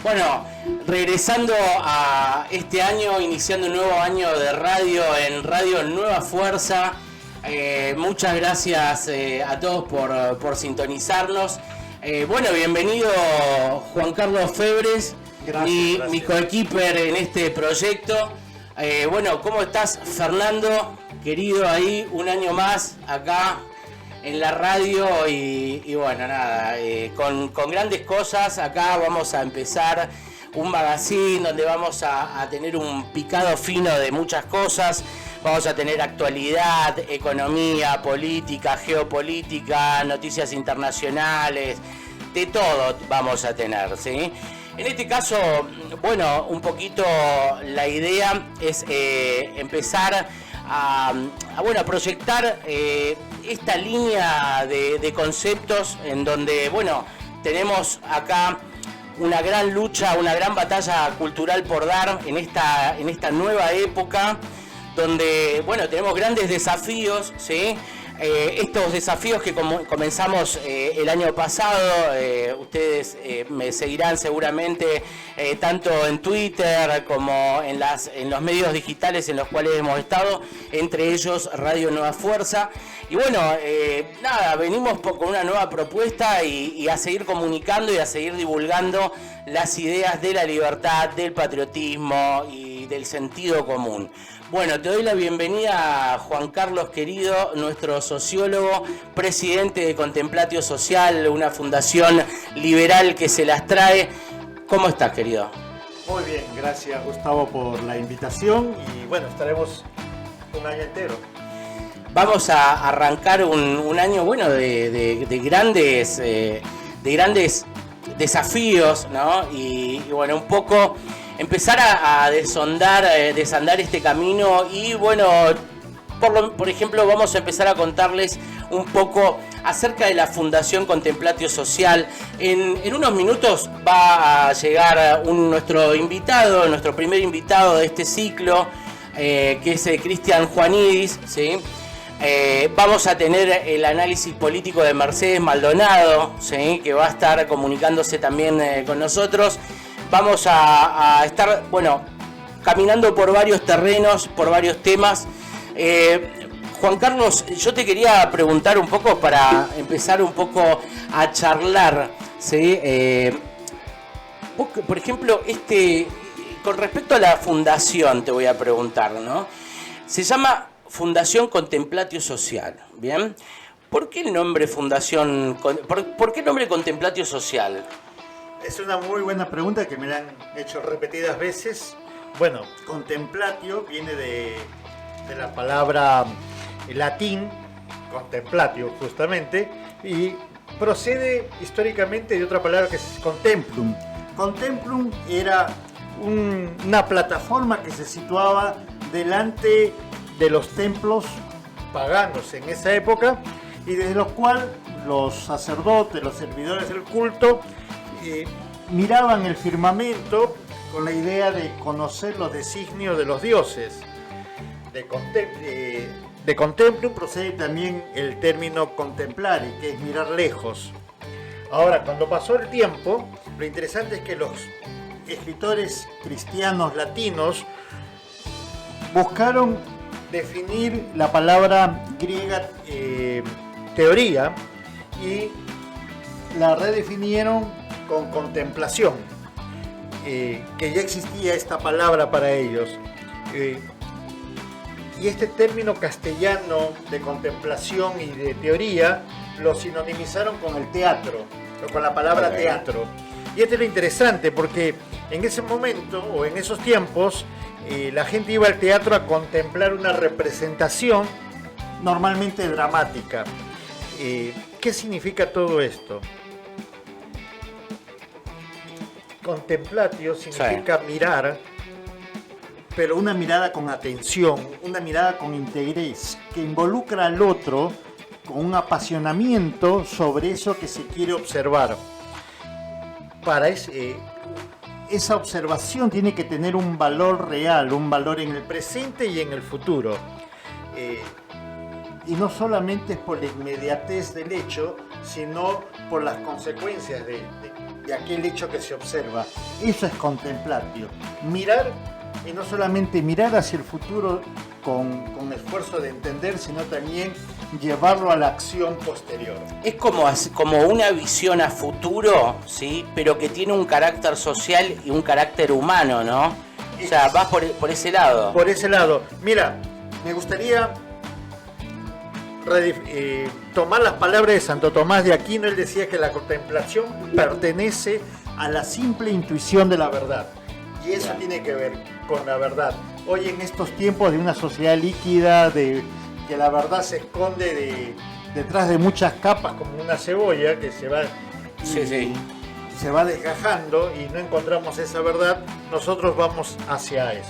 Bueno, regresando a este año, iniciando un nuevo año de radio en Radio Nueva Fuerza. Muchas gracias a todos por sintonizarnos. Bueno, bienvenido Juan Carlos Febres, gracias. Mi coequiper en este proyecto. Bueno, ¿cómo estás, Fernando? Querido, ahí un año más acá en la radio y bueno, nada, con grandes cosas. Acá vamos a empezar un magazine donde vamos a tener un picado fino de muchas cosas. Vamos a tener actualidad, economía, política, geopolítica, noticias internacionales, de todo vamos a tener, ¿sí? En este caso, bueno, un poquito la idea es empezar a proyectar esta línea de conceptos en donde, bueno, tenemos acá una gran lucha, una gran batalla cultural por dar en esta nueva época, donde, bueno, tenemos grandes desafíos, ¿sí? Estos desafíos que comenzamos el año pasado, ustedes me seguirán seguramente tanto en Twitter como en los medios digitales en los cuales hemos estado, entre ellos Radio Nueva Fuerza. Y bueno, nada, venimos con una nueva propuesta y a seguir comunicando y a seguir divulgando las ideas de la libertad, del patriotismo y del sentido común. Bueno, te doy la bienvenida a Juan Carlos, querido, nuestro sociólogo, presidente de Contemplatio Social, una fundación liberal que se las trae. ¿Cómo estás, querido? Muy bien, gracias Gustavo por la invitación y bueno, estaremos un año entero. Vamos a arrancar un año, bueno, de grandes desafíos, ¿no? Y bueno, un poco empezar a desandar este camino y bueno, por ejemplo, vamos a empezar a contarles un poco acerca de la Fundación Contemplatio Social. En unos minutos va a llegar nuestro primer invitado de este ciclo, que es Cristian Juanidis, ¿sí? Vamos a tener el análisis político de Mercedes Maldonado, ¿sí? Que va a estar comunicándose también con nosotros. Vamos a estar, bueno, caminando por varios terrenos, por varios temas. Juan Carlos, yo te quería preguntar un poco para empezar un poco a charlar, ¿sí? Vos, por ejemplo, con respecto a la fundación te voy a preguntar, ¿no? Se llama Fundación Contemplatio Social, ¿bien? ¿Por qué el nombre Fundación, por qué el nombre Contemplatio Social? Es una muy buena pregunta que me la han hecho repetidas veces. Bueno, contemplatio viene de la palabra latín, contemplatio justamente, y procede históricamente de otra palabra que es contemplum. Contemplum era una plataforma que se situaba delante de los templos paganos en esa época y desde los cuales los sacerdotes, los servidores del culto, miraban el firmamento con la idea de conocer los designios de los dioses. De contemplum procede también el término contemplare, que es mirar lejos. Ahora, cuando pasó el tiempo, lo interesante es que los escritores cristianos latinos buscaron definir la palabra griega teoría y la redefinieron con contemplación, que ya existía esta palabra para ellos. Y este término castellano de contemplación y de teoría lo sinonimizaron con el teatro, o con la palabra teatro. Y esto es lo interesante porque en ese momento o en esos tiempos la gente iba al teatro a contemplar una representación normalmente dramática. ¿Qué significa todo esto? Contemplatio significa mirar, pero una mirada con atención, una mirada con interés, que involucra al otro con un apasionamiento sobre eso que se quiere observar. Para esa observación tiene que tener un valor real, un valor en el presente y en el futuro. Y no solamente es por la inmediatez del hecho, sino por las consecuencias de aquel hecho que se observa. Eso es contemplatio. Mirar, y no solamente mirar hacia el futuro con esfuerzo de entender, sino también llevarlo a la acción posterior. Es como una visión a futuro, ¿sí? Pero que tiene un carácter social y un carácter humano, ¿no? O sea, vas por ese lado. Por ese lado. Mira, me gustaría tomar las palabras de Santo Tomás de Aquino. Él decía que la contemplación pertenece a la simple intuición de la verdad. Y eso tiene que ver con la verdad. Hoy en estos tiempos de una sociedad líquida, de que la verdad se esconde detrás de muchas capas como una cebolla que se va, se va desgajando y no encontramos esa verdad, nosotros vamos hacia eso,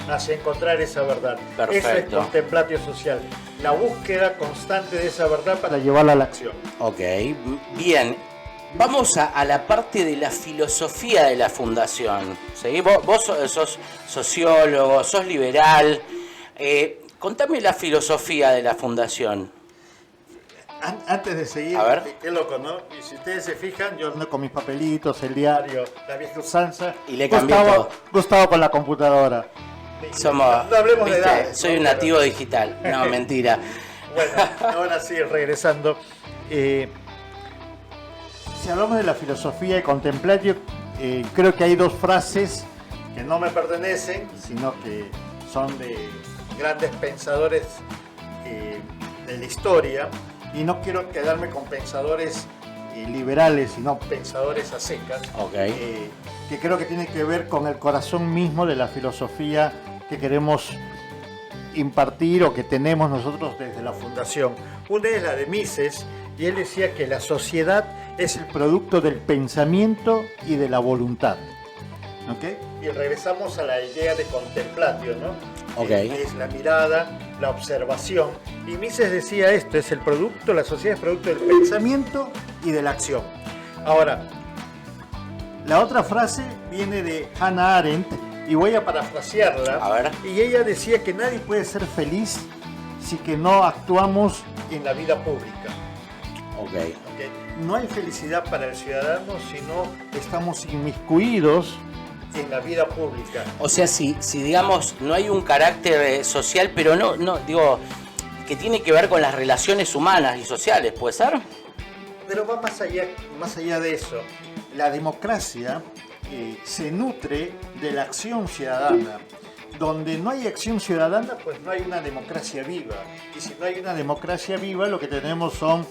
hacia encontrar esa verdad. Perfecto. Eso es contemplatio social, la búsqueda constante de esa verdad para llevarla a la acción. Ok, bien. Vamos a la parte de la filosofía de la fundación. ¿Sí? Vos sos sociólogo, sos liberal. Contame la filosofía de la fundación. Antes de seguir, a ver. Qué loco, ¿no? Y si ustedes se fijan, yo ando con mis papelitos, el diario, la vieja usanza. Y le cambié todo. Gustavo con la computadora. Somos, no hablemos ¿viste? de edad. Soy un nativo digital. No, mentira. Bueno, ahora sí, regresando. Si hablamos de la filosofía de contemplatio, creo que hay dos frases que no me pertenecen, sino que son de grandes pensadores de la historia, y no quiero quedarme con pensadores liberales, sino pensadores a secas, que creo que tiene que ver con el corazón mismo de la filosofía que queremos impartir o que tenemos nosotros desde la Fundación. Una es la de Mises, y él decía que la sociedad es el producto del pensamiento y de la voluntad. ¿Okay? Y regresamos a la idea de contemplatio, ¿no? Que es la mirada, la observación. Y Mises decía esto, es el producto, la sociedad es producto del pensamiento y de la acción. Ahora, la otra frase viene de Hannah Arendt, y voy a parafrasearla. A ver. Y ella decía que nadie puede ser feliz si que no actuamos en la vida pública. Okay. No hay felicidad para el ciudadano si no estamos inmiscuidos en la vida pública. O sea, si digamos, no hay un carácter social, pero no digo, que tiene que ver con las relaciones humanas y sociales, ¿puede ser? Pero va más allá de eso. La democracia se nutre de la acción ciudadana. Donde no hay acción ciudadana, pues no hay una democracia viva. Y si no hay una democracia viva, lo que tenemos son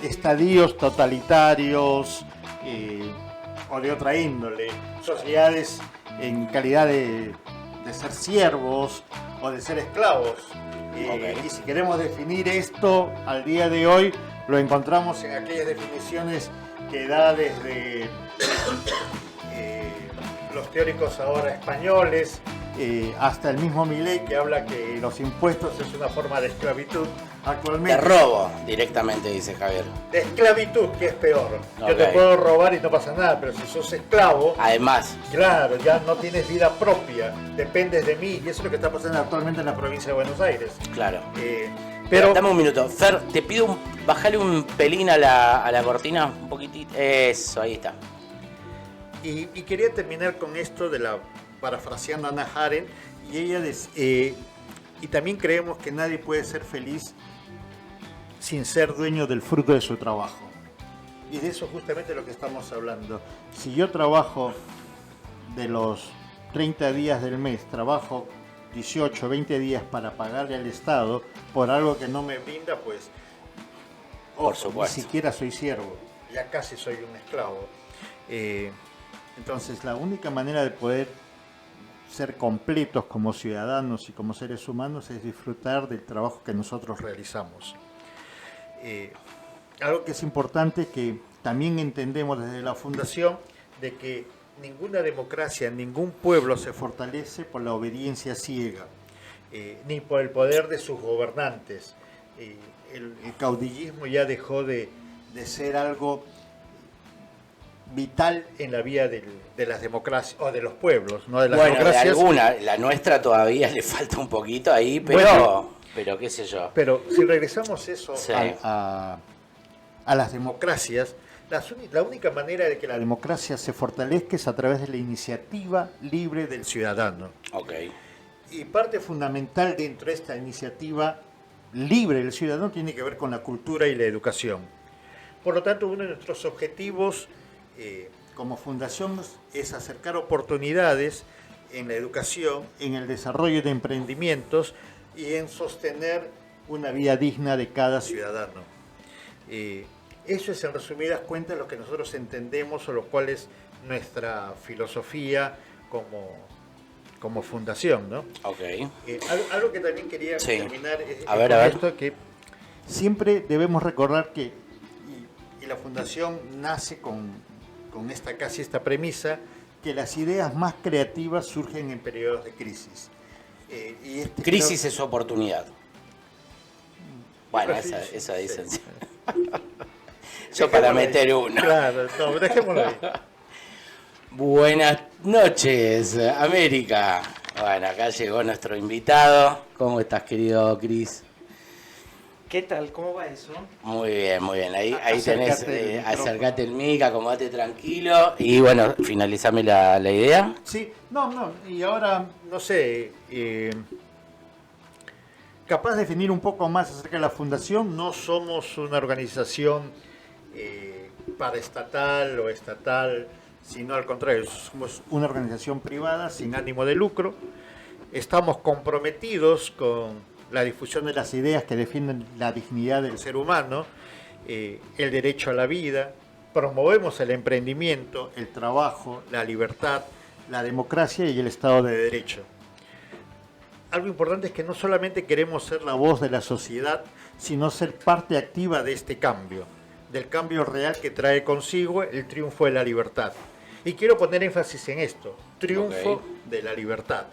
estadios totalitarios o de otra índole, sociedades en calidad de ser siervos o de ser esclavos. Y si queremos definir esto al día de hoy, lo encontramos en aquellas definiciones que da desde los teóricos ahora españoles, hasta el mismo Milei, que habla que los impuestos es una forma de esclavitud actualmente. De robo, directamente, dice Javier. De esclavitud, que es peor. Yo te puedo robar y no pasa nada, pero si sos esclavo, además, claro, ya no tienes vida propia, dependes de mí, y eso es lo que está pasando actualmente en la provincia de Buenos Aires. Claro. Pero dame un minuto. Fer, te pido bajale un pelín a la cortina, un poquitito. Eso, ahí está. Y quería terminar con esto de parafraseando a Hannah Arendt, y ella y también creemos que nadie puede ser feliz sin ser dueño del fruto de su trabajo. Y de eso justamente lo que estamos hablando. Si yo trabajo de los 30 días del mes, trabajo 18, 20 días para pagarle al Estado por algo que no me brinda, pues por supuesto, ni siquiera soy siervo, ya casi soy un esclavo. Entonces la única manera de poder ser completos como ciudadanos y como seres humanos es disfrutar del trabajo que nosotros realizamos. Algo que es importante, que también entendemos desde la Fundación, de que ninguna democracia, ningún pueblo se fortalece por la obediencia ciega, ni por el poder de sus gobernantes. El caudillismo ya dejó de ser algo vital en la vida de las democracias, o de los pueblos, no de las democracias. De alguna, la nuestra todavía le falta un poquito ahí, pero qué sé yo. Pero si regresamos eso sí, a las democracias la única manera de que la democracia se fortalezca es a través de la iniciativa libre del ciudadano. Ok. Y parte fundamental dentro de esta iniciativa libre del ciudadano tiene que ver con la cultura y la educación. Por lo tanto, uno de nuestros objetivos como fundación es acercar oportunidades en la educación, en el desarrollo de emprendimientos y en sostener una vida digna de cada ciudadano. Eso es en resumidas cuentas lo que nosotros entendemos o lo cual es nuestra filosofía como fundación, ¿no? Ok. Algo que también quería terminar es esto, que siempre debemos recordar que, y la fundación nace con esta premisa, que las ideas más creativas surgen en periodos de crisis. Crisis es oportunidad. Bueno, esa dicen. Yo para meter uno. Claro, no, dejémoslo ahí. Buenas noches, América. Bueno, acá llegó nuestro invitado. ¿Cómo estás, querido Cris? ¿Qué tal? ¿Cómo va eso? Muy bien, muy bien. Ahí tenés, acercate el mic, acomodate tranquilo y bueno, finalizame la idea. Sí, no, y ahora, no sé, capaz de definir un poco más acerca de la fundación. No somos una organización paraestatal o estatal, sino al contrario, somos una organización privada sin ánimo de lucro. Estamos comprometidos con la difusión de las ideas que defienden la dignidad del ser humano, el derecho a la vida. Promovemos el emprendimiento, el trabajo, la libertad, la democracia y el Estado de Derecho. Algo importante es que no solamente queremos ser la voz de la sociedad, sino ser parte activa de este cambio, del cambio real que trae consigo el triunfo de la libertad. Y quiero poner énfasis en esto, triunfo de la libertad.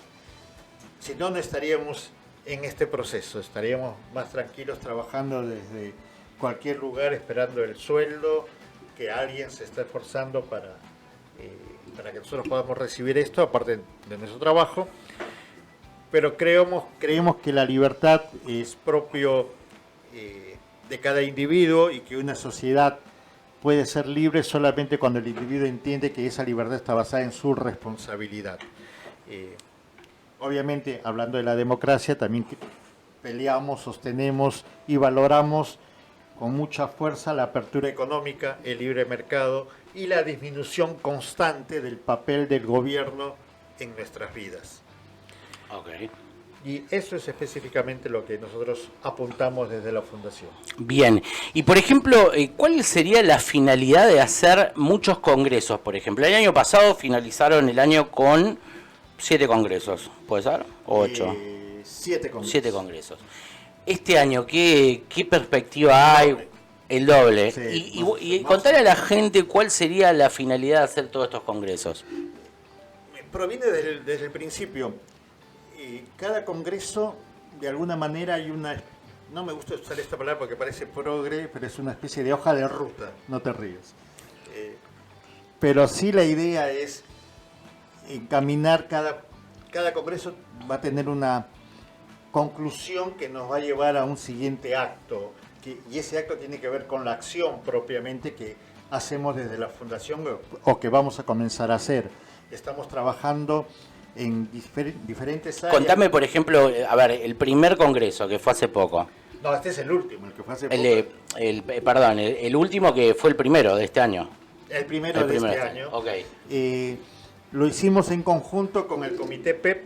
Si no, no estaríamos en este proceso, estaríamos más tranquilos trabajando desde cualquier lugar esperando el sueldo, que alguien se está esforzando para que nosotros podamos recibir esto, aparte de nuestro trabajo. Pero creemos que la libertad es propio de cada individuo y que una sociedad puede ser libre solamente cuando el individuo entiende que esa libertad está basada en su responsabilidad. Obviamente, hablando de la democracia, también peleamos, sostenemos y valoramos con mucha fuerza la apertura económica, el libre mercado y la disminución constante del papel del gobierno en nuestras vidas. Okay. Y eso es específicamente lo que nosotros apuntamos desde la Fundación. Bien. Y, por ejemplo, ¿cuál sería la finalidad de hacer muchos congresos? Por ejemplo, el año pasado finalizaron el año con 7 congresos, ¿puede ser? ¿O 8? 7 congresos. 7 congresos. Este año, ¿qué perspectiva hay? El doble. Sí, y contarle a la gente cuál sería la finalidad de hacer todos estos congresos. Proviene desde el principio. Cada congreso, de alguna manera, hay una... No me gusta usar esta palabra porque parece progre, pero es una especie de hoja de ruta, no te ríes. Pero sí la idea es encaminar cada congreso va a tener una conclusión que nos va a llevar a un siguiente acto, y ese acto tiene que ver con la acción propiamente que hacemos desde la Fundación o que vamos a comenzar a hacer. Estamos trabajando en diferentes áreas. Contame, por ejemplo, a ver, el primer congreso que fue hace poco. No, este es el último, el que fue hace poco. Perdón, el último que fue el primero de este año. El primero de este año. Ok. Lo hicimos en conjunto con el Comité PEP,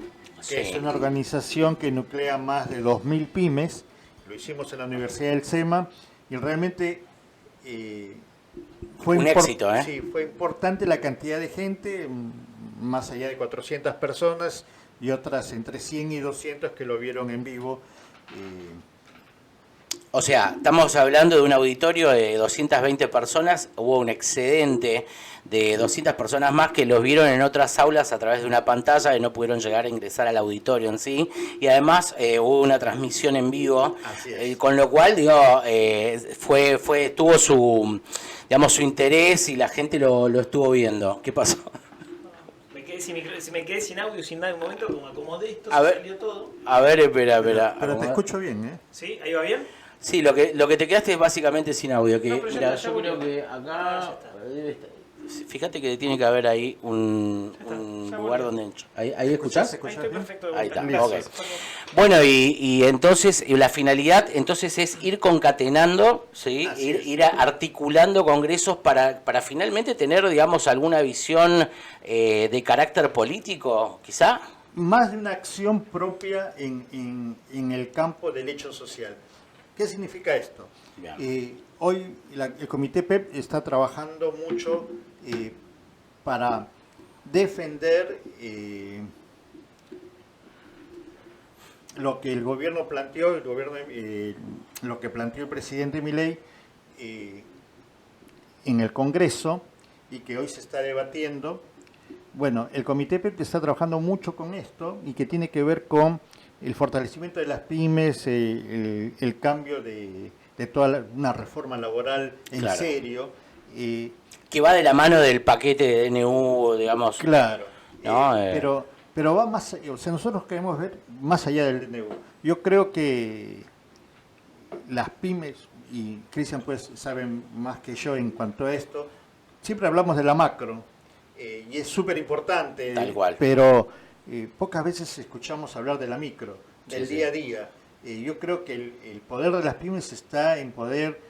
que es una organización que nuclea más de 2.000 pymes. Lo hicimos en la Universidad del SEMA y realmente fue un éxito, ¿eh? Sí, fue importante la cantidad de gente, más allá de 400 personas y otras entre 100 y 200 que lo vieron en vivo. O sea, estamos hablando de un auditorio de 220 personas, hubo un excedente de 200 personas más que los vieron en otras aulas a través de una pantalla y no pudieron llegar a ingresar al auditorio en sí, y además hubo una transmisión en vivo, con lo cual digo tuvo su, digamos, su interés y la gente lo estuvo viendo. ¿Qué pasó? Me quedé sin audio, sin nada en un momento, como acomodé esto, salió todo. A ver, espera. Pero te escucho bien, ¿eh? ¿Sí? ¿Ahí va bien? Sí, lo que te quedaste es básicamente sin audio. Que, No, pero ya mira, está, yo ya creo volvió. que acá Ya está. debe estar. Fíjate que tiene que haber ahí un Ya lugar volvió. donde... ¿Ahí escuchás? ¿Se Ahí escucha estoy bien? perfecto de Ahí vuelta. está, ok. Listo. Bueno, y entonces y la finalidad entonces es ir concatenando, ¿sí? Así es. Ir articulando congresos para finalmente tener, digamos, alguna visión de carácter político, quizá. Más de una acción propia en el campo del hecho social. ¿Qué significa esto? Bien. Hoy el Comité PEP está trabajando mucho para defender lo que el gobierno planteó, lo que planteó el presidente Milei en el Congreso y que hoy se está debatiendo. Bueno, el Comité PEP está trabajando mucho con esto y que tiene que ver con el fortalecimiento de las pymes, el cambio de toda una reforma laboral en Claro. serio. Que va de la mano del paquete de DNU, digamos. Claro, No, pero va más, o sea, nosotros queremos ver más allá del DNU. Yo creo que las pymes, y Cristian pues saben más que yo en cuanto a esto, siempre hablamos de la macro, y es súper importante, Tal cual. pero pocas veces escuchamos hablar de la micro, del Sí, día a día. Yo creo que el poder de las pymes está en poder,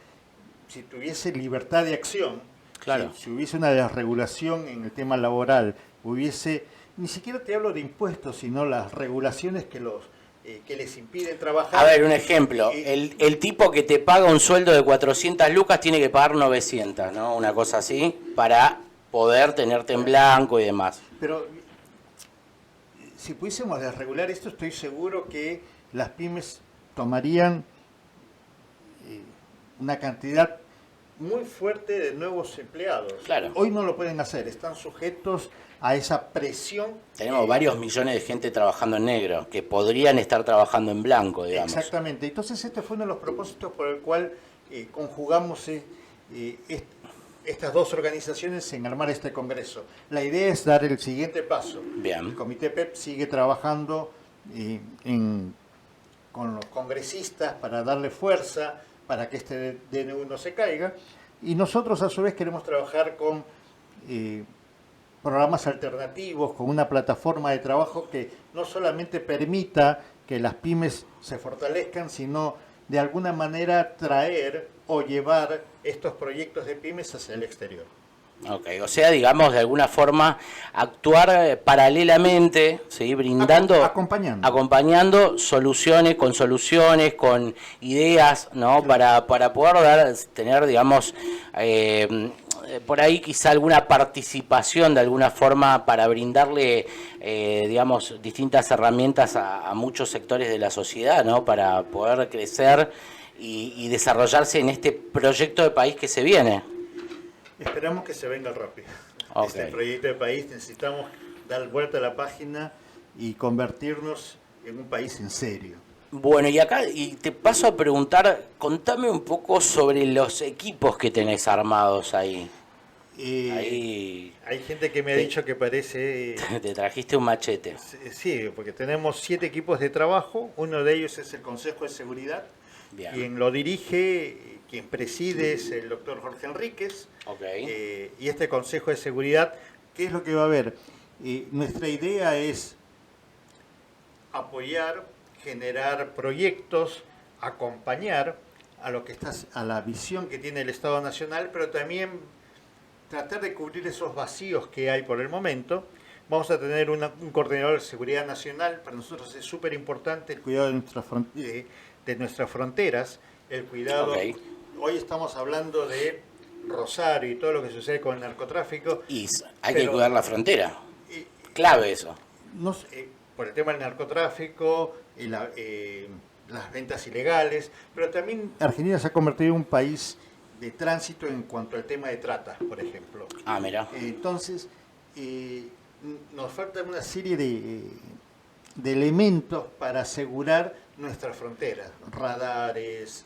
si tuviese libertad de acción, Claro. si hubiese una desregulación en el tema laboral, ni siquiera te hablo de impuestos, sino las regulaciones que les impiden trabajar. A ver, un ejemplo. El tipo que te paga un sueldo de 400 lucas tiene que pagar 900, ¿no? Una cosa así, para poder tenerte en blanco y demás. Pero si pudiésemos desregular esto, estoy seguro que las pymes tomarían una cantidad muy fuerte de nuevos empleados. Claro. Hoy no lo pueden hacer, están sujetos a esa presión. Tenemos varios millones de gente trabajando en negro, que podrían estar trabajando en blanco, digamos. Exactamente. Entonces este fue uno de los propósitos por el cual conjugamos estas dos organizaciones en armar este congreso. La idea es dar el siguiente paso. Bien. El Comité PEP sigue trabajando con los congresistas para darle fuerza para que este DNU no se caiga, y nosotros a su vez queremos trabajar con programas alternativos, con una plataforma de trabajo que no solamente permita que las pymes se fortalezcan, sino de alguna manera traer o llevar estos proyectos de pymes hacia el exterior. Ok, o sea, digamos, de alguna forma actuar paralelamente, ¿sí? Brindando, acompañando soluciones, con ideas, ¿no? Para poder tener, digamos, por ahí quizá alguna participación de alguna forma para brindarle, digamos, distintas herramientas a muchos sectores de la sociedad, ¿no? Para poder crecer y desarrollarse en este proyecto de país que se viene. Esperamos que se venga rápido. Okay. Este proyecto de país necesitamos dar vuelta a la página y convertirnos en un país en serio. Bueno, y acá y te paso a preguntar, contame un poco sobre los equipos que tenés armados ahí. Ahí hay gente que me ha dicho que parece... Te trajiste un machete. Sí, porque tenemos 7 equipos de trabajo, uno de ellos es el Consejo de Seguridad. Bien. Quien lo dirige, quien preside es el doctor Jorge Enríquez. Okay. Y este Consejo de Seguridad, ¿qué es lo que va a haber? Nuestra idea es apoyar, generar proyectos, acompañar a la visión que tiene el Estado Nacional, pero también tratar de cubrir esos vacíos que hay por el momento. Vamos a tener un coordinador de seguridad nacional. Para nosotros es súper importante el cuidado de nuestras fronteras, el cuidado... Okay. Hoy estamos hablando de Rosario y todo lo que sucede con el narcotráfico. Y hay que cuidar la frontera. Clave eso. Por el tema del narcotráfico, las ventas ilegales, pero también Argentina se ha convertido en un país de tránsito en cuanto al tema de trata, por ejemplo. Ah, mira. Entonces, nos falta una serie de elementos para asegurar nuestras fronteras, radares,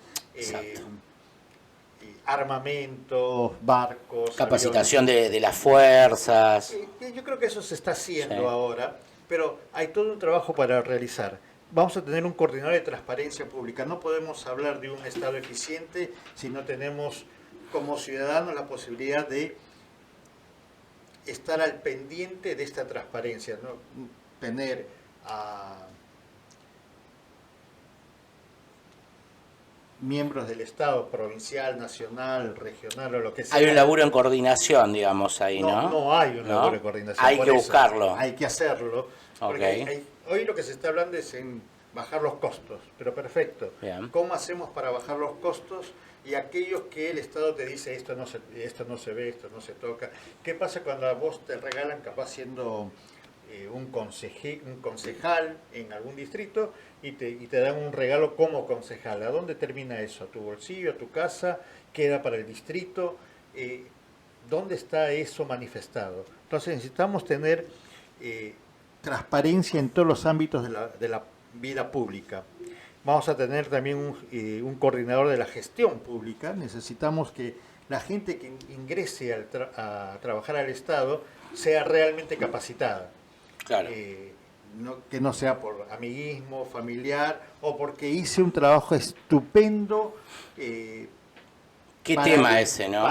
armamentos, barcos, capacitación de las fuerzas. Yo creo que eso se está haciendo ahora, pero hay todo un trabajo para realizar. vamos a tener un coordinador de transparencia pública. No podemos hablar de un Estado eficiente si no tenemos como ciudadanos la posibilidad de estar al pendiente de esta transparencia, ¿no? Tener a miembros del Estado, provincial, nacional, regional o lo que sea. Hay un laburo en coordinación, digamos, ahí, ¿no? No hay un laburo ¿No? de coordinación. Hay por que eso buscarlo. hay que hacerlo. Porque Ok. hoy lo que se está hablando es en bajar los costos, pero perfecto. Bien. ¿Cómo hacemos para bajar los costos? Y aquellos que el Estado te dice esto no se ve, esto no se toca. ¿Qué pasa cuando a vos te regalan, capaz siendo un concejal en algún distrito y te dan un regalo como concejal? ¿A dónde termina eso? ¿A tu bolsillo, a tu casa? ¿Queda para el distrito? ¿Dónde está eso manifestado? Entonces necesitamos tener transparencia en todos los ámbitos de la vida pública. Vamos a tener también un coordinador de la gestión pública. Necesitamos que la gente que ingrese a trabajar al Estado sea realmente capacitada. Claro. Que no sea por amiguismo, familiar, o porque hice un trabajo estupendo. ¿Qué tema ese, no?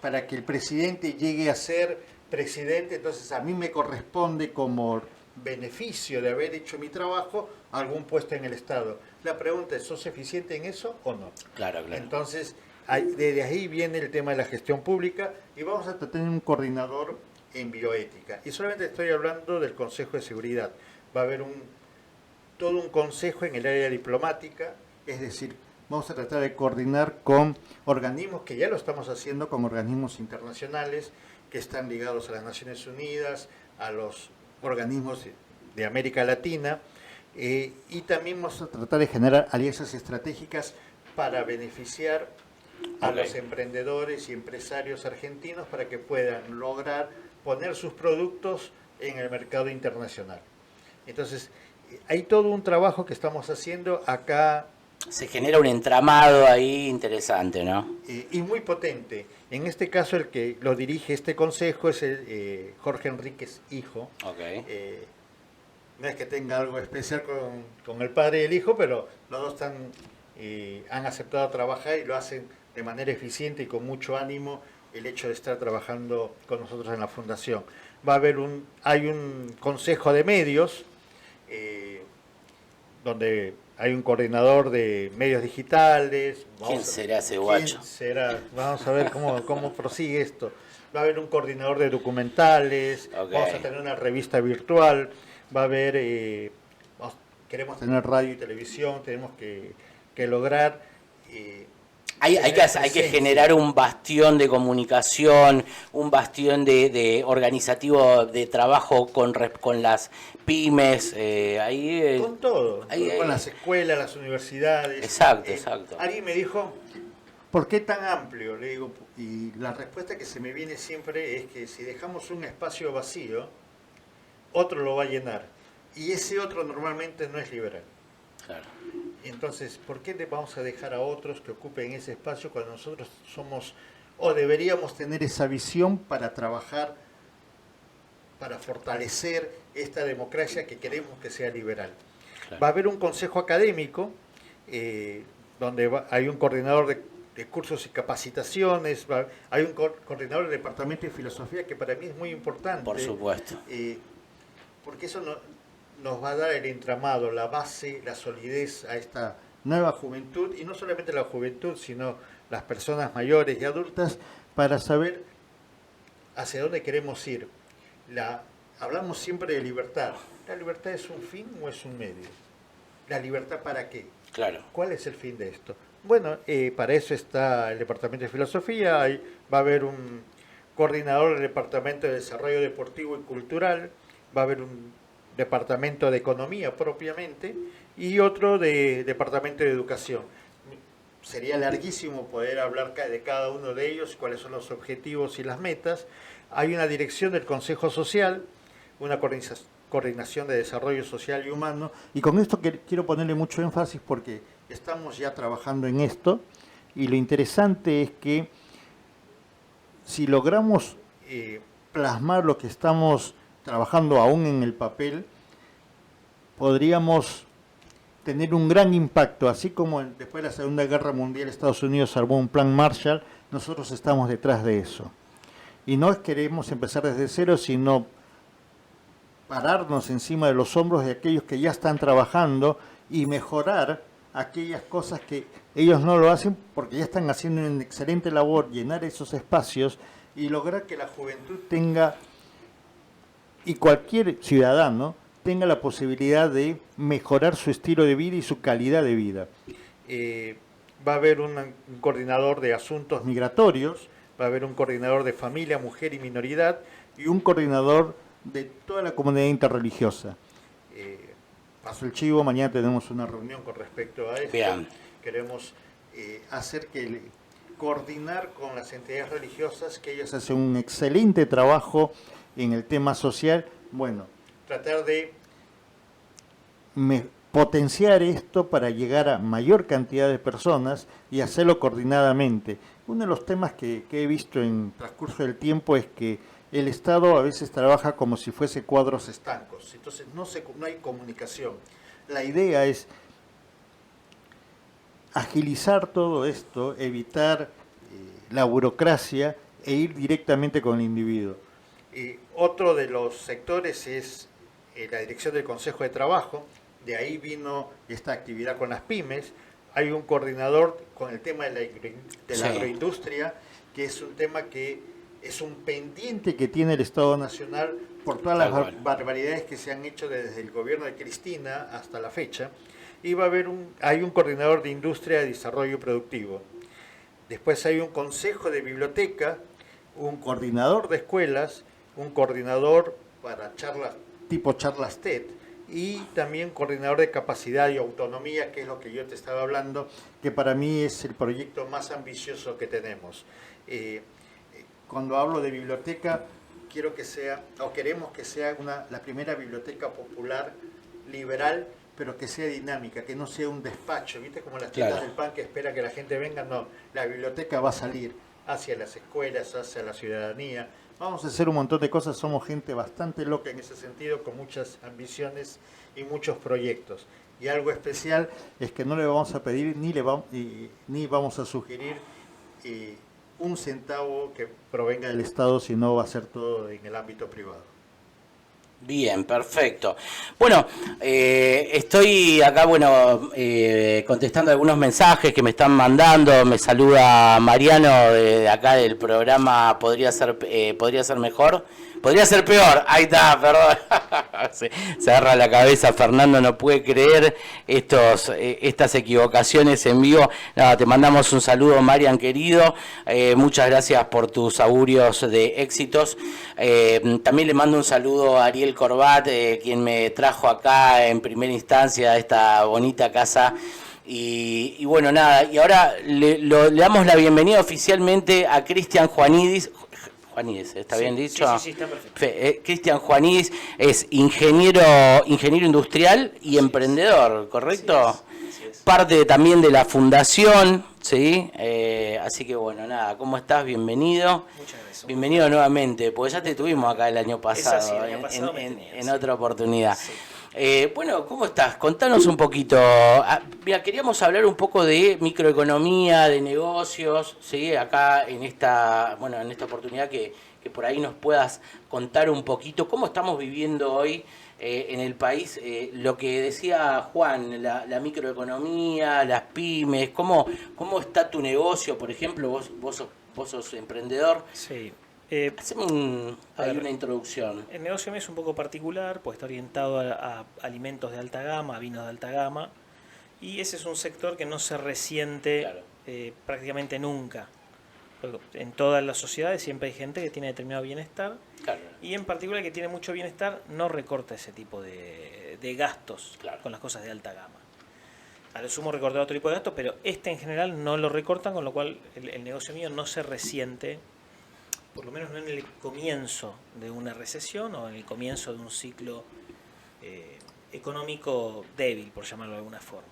Para que el presidente llegue a ser presidente, entonces a mí me corresponde como beneficio de haber hecho mi trabajo algún puesto en el Estado. La pregunta es, ¿sos eficiente en eso o no? Claro, claro. Entonces, desde ahí viene el tema de la gestión pública y vamos a tener un coordinador en bioética. Y solamente estoy hablando del Consejo de Seguridad. Va a haber todo un consejo en el área diplomática, es decir, vamos a tratar de coordinar con organismos que ya lo estamos haciendo, con organismos internacionales que están ligados a las Naciones Unidas, a los organismos de América Latina, y también vamos a tratar de generar alianzas estratégicas para beneficiar a los emprendedores y empresarios argentinos para que puedan lograr poner sus productos en el mercado internacional. Entonces, hay todo un trabajo que estamos haciendo acá. Se genera un entramado ahí interesante, ¿no? Y muy potente. En este caso, el que lo dirige este consejo es Jorge Enríquez Hijo. Ok. No es que tenga algo especial con el padre y el hijo, pero los dos han aceptado trabajar y lo hacen de manera eficiente y con mucho ánimo el hecho de estar trabajando con nosotros en la fundación. Hay un consejo de medios donde hay un coordinador de medios digitales. ¿Quién será ese guacho? ¿Quién será? Vamos a ver cómo prosigue esto. Va a haber un coordinador de documentales, Okay. Vamos a tener una revista virtual, va a haber, queremos tener radio y televisión, tenemos que lograr... Hay que generar un bastión de comunicación, un bastión de organizativo de trabajo con las pymes, con todo, con las escuelas, las universidades. Exacto. Alguien me dijo, ¿por qué tan amplio? Le digo, y la respuesta que se me viene siempre es que si dejamos un espacio vacío, otro lo va a llenar. Y ese otro normalmente no es liberal. Claro. Entonces, ¿por qué le vamos a dejar a otros que ocupen ese espacio cuando nosotros somos, o deberíamos tener esa visión para trabajar, para fortalecer esta democracia que queremos que sea liberal? Claro. Va a haber un consejo académico, donde hay un coordinador de cursos y capacitaciones, hay un coordinador del departamento de filosofía que para mí es muy importante. Por supuesto. Porque eso nos va a dar el entramado, la base, la solidez a esta nueva juventud, y no solamente la juventud, sino las personas mayores y adultas, para saber hacia dónde queremos ir. Hablamos siempre de libertad. ¿La libertad es un fin o es un medio? ¿La libertad para qué? Claro. ¿Cuál es el fin de esto? Bueno, para eso está el Departamento de Filosofía, va a haber un coordinador del Departamento de Desarrollo Deportivo y Cultural, va a haber un Departamento de Economía propiamente y otro de Departamento de Educación. Sería larguísimo poder hablar de cada uno de ellos, cuáles son los objetivos y las metas. Hay una dirección del Consejo Social, una coordinación de desarrollo social y humano, y con esto quiero ponerle mucho énfasis porque estamos ya trabajando en esto, y lo interesante es que si logramos plasmar lo que estamos trabajando aún en el papel, podríamos tener un gran impacto, así como después de la Segunda Guerra Mundial Estados Unidos armó un plan Marshall, nosotros estamos detrás de eso. Y no queremos empezar desde cero, sino pararnos encima de los hombros de aquellos que ya están trabajando y mejorar aquellas cosas que ellos no lo hacen porque ya están haciendo una excelente labor, llenar esos espacios y lograr que la juventud tenga, y cualquier ciudadano, tenga la posibilidad de mejorar su estilo de vida y su calidad de vida. Va a haber un coordinador de asuntos migratorios, va a haber un coordinador de familia, mujer y minoridad y un coordinador de toda la comunidad interreligiosa. Paso el chivo, mañana tenemos una reunión con respecto a esto. Bien. Queremos coordinar con las entidades religiosas, que ellos hacen un excelente trabajo en el tema social. Bueno, tratar de potenciar esto para llegar a mayor cantidad de personas y hacerlo coordinadamente. Uno de los temas que he visto en el transcurso del tiempo es que el Estado a veces trabaja como si fuese cuadros estancos, entonces no hay comunicación. La idea es agilizar todo esto, evitar la burocracia e ir directamente con el individuo. Otro de los sectores es la dirección del Consejo de Trabajo, de ahí vino esta actividad con las pymes. Hay un coordinador con el tema de la agroindustria, que es un tema que es un pendiente que tiene el Estado Nacional por todas las barbaridades que se han hecho desde el gobierno de Cristina hasta la fecha. Y hay un coordinador de industria de desarrollo productivo. Después hay un consejo de biblioteca, un coordinador de escuelas, un coordinador para charlas, tipo charlas TED, y también coordinador de capacidad y autonomía, que es lo que yo te estaba hablando, que para mí es el proyecto más ambicioso que tenemos. Cuando hablo de biblioteca, queremos que sea la primera biblioteca popular, liberal, pero que sea dinámica, que no sea un despacho, ¿viste? Como las tiendas del pan que espera que la gente venga. No, la biblioteca va a salir hacia las escuelas, hacia la ciudadanía. Vamos a hacer un montón de cosas, somos gente bastante loca en ese sentido, con muchas ambiciones y muchos proyectos. Y algo especial es que no le vamos a pedir ni vamos a sugerir un centavo que provenga del Estado, sino va a ser todo en el ámbito privado. Bien, perfecto. Bueno, estoy acá, contestando algunos mensajes que me están mandando. Me saluda Mariano de acá del programa Podría ser mejor. Podría ser peor. Ahí está, perdón. Se agarra la cabeza, Fernando, no puede creer estas equivocaciones en vivo. Nada, te mandamos un saludo, Marian, querido. Muchas gracias por tus augurios de éxitos. También le mando un saludo a Ariel Corbat, quien me trajo acá en primera instancia a esta bonita casa. Y bueno, nada, y ahora le damos la bienvenida oficialmente a Cristian Juanidis. Juanidis, ¿está bien dicho? Sí, está perfecto. Cristian Juanidis es ingeniero industrial y emprendedor, ¿correcto? Sí es. Parte también de la fundación, ¿sí? Así que bueno, nada, ¿cómo estás? Bienvenido. Muchas gracias. Bienvenido nuevamente, porque ya te tuvimos acá el año pasado, Es así, el año pasado en otra oportunidad. Sí. Bueno, ¿cómo estás? Contanos un poquito. Mira, queríamos hablar un poco de microeconomía, de negocios, ¿sí? Acá en esta oportunidad que por ahí nos puedas contar un poquito cómo estamos viviendo hoy en el país, lo que decía Juan, la microeconomía, las pymes, cómo está tu negocio, por ejemplo, vos sos emprendedor. Sí. Haceme una introducción. El negocio mío es un poco particular, pues está orientado a alimentos de alta gama, a vinos de alta gama, y ese es un sector que no se resiente prácticamente nunca. Porque en todas las sociedades siempre hay gente que tiene determinado bienestar, y en particular el que tiene mucho bienestar no recorta ese tipo de gastos con las cosas de alta gama. A lo sumo recortar otro tipo de gastos, pero en general no lo recortan, con lo cual el negocio mío no se resiente, por lo menos no en el comienzo de una recesión o en el comienzo de un ciclo económico débil, por llamarlo de alguna forma.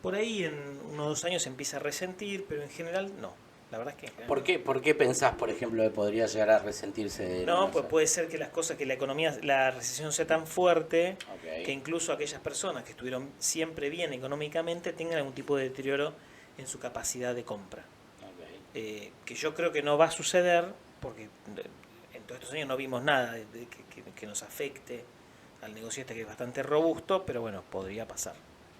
Por ahí en unos 2 años se empieza a resentir, pero en general no. La verdad es que... ¿Por qué pensás, por ejemplo, que podría llegar a resentirse de No, pues puede ser que las cosas, que la economía, la recesión sea tan fuerte Ok. que incluso aquellas personas que estuvieron siempre bien económicamente tengan algún tipo de deterioro en su capacidad de compra. Ok. Que yo creo que no va a suceder porque en todos estos años no vimos nada que nos afecte al negocio este, que es bastante robusto, pero bueno, podría pasar.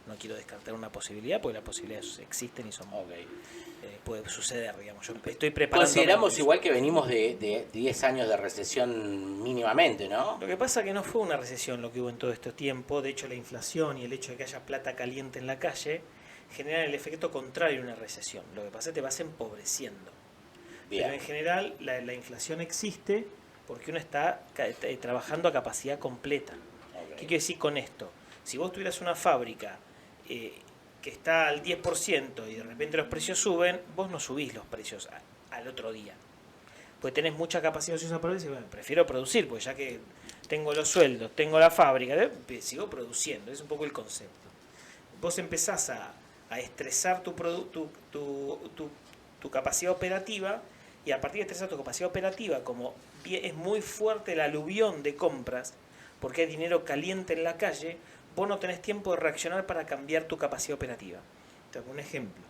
No quiero descartar una posibilidad porque las posibilidades existen y son Ok. puede suceder, digamos. Yo estoy preparando. Consideramos igual que venimos de 10 años de recesión mínimamente, ¿no? Lo que pasa es que no fue una recesión lo que hubo en todo este tiempo. De hecho, la inflación y el hecho de que haya plata caliente en la calle generan el efecto contrario a una recesión. Lo que pasa es que te vas empobreciendo. Bien. Pero en general la inflación existe porque uno está trabajando a capacidad completa. Ok. ¿Qué quiero decir con esto? Si vos tuvieras una fábrica que está al 10% y de repente los precios suben, vos no subís los precios al otro día. Pues tenés mucha capacidad ociosa para decir, bueno, prefiero producir, porque ya que tengo los sueldos, tengo la fábrica, sigo produciendo. Es un poco el concepto. Vos empezás a estresar tu capacidad operativa, y a partir de estresar tu capacidad operativa, como es muy fuerte el aluvión de compras, porque hay dinero caliente en la calle, vos no tenés tiempo de reaccionar para cambiar tu capacidad operativa. Te hago un ejemplo.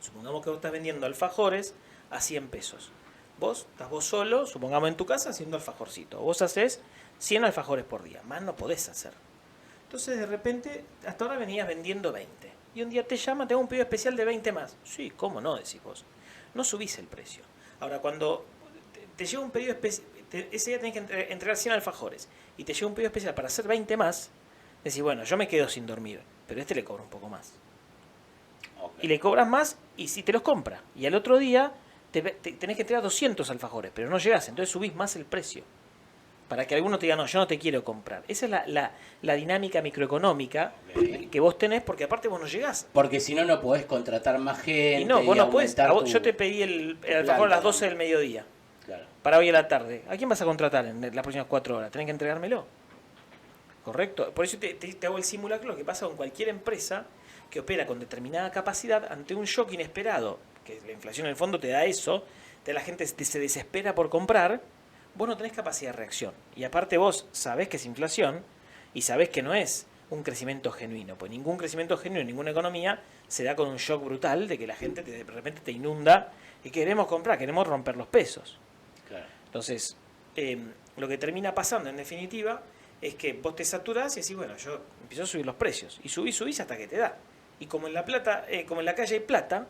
Supongamos que vos estás vendiendo alfajores a 100 pesos. Vos estás vos solo, supongamos en tu casa, haciendo alfajorcito. Vos haces 100 alfajores por día. Más no podés hacer. Entonces, de repente, hasta ahora venías vendiendo 20. Y un día te llama, te hago un pedido especial de 20 más. Sí, ¿cómo no? Decís vos. No subís el precio. Ahora, cuando te llega un pedido especial, ese día tenés que entregar 100 alfajores, y te llega un pedido especial para hacer 20 más, decís, bueno, yo me quedo sin dormir, pero este le cobro un poco más. Okay. Y le cobras más y si te los compra. Y al otro día tenés que entregar 200 alfajores, pero no llegás, entonces subís más el precio. Para que alguno te diga, no, yo no te quiero comprar. Esa es la dinámica microeconómica que vos tenés, porque aparte vos no llegás. Porque si no, no podés contratar más gente. Y no, vos no podés. Yo te pedí el alfajor a las 12 del mediodía. Claro. Para hoy a la tarde. ¿A quién vas a contratar en las próximas 4 horas? Tenés que entregármelo. ¿Correcto? Por eso te hago el simulacro, lo que pasa con cualquier empresa que opera con determinada capacidad ante un shock inesperado, que la inflación en el fondo te da eso, la gente se desespera por comprar, vos no tenés capacidad de reacción. Y aparte vos sabés que es inflación y sabés que no es un crecimiento genuino, pues ningún crecimiento genuino en ninguna economía se da con un shock brutal de que la gente de repente te inunda y queremos comprar, queremos romper los pesos. Claro. Entonces, lo que termina pasando en definitiva es que vos te saturás y decís, bueno, yo empiezo a subir los precios. Y subís hasta que te da. Y como en la calle hay plata,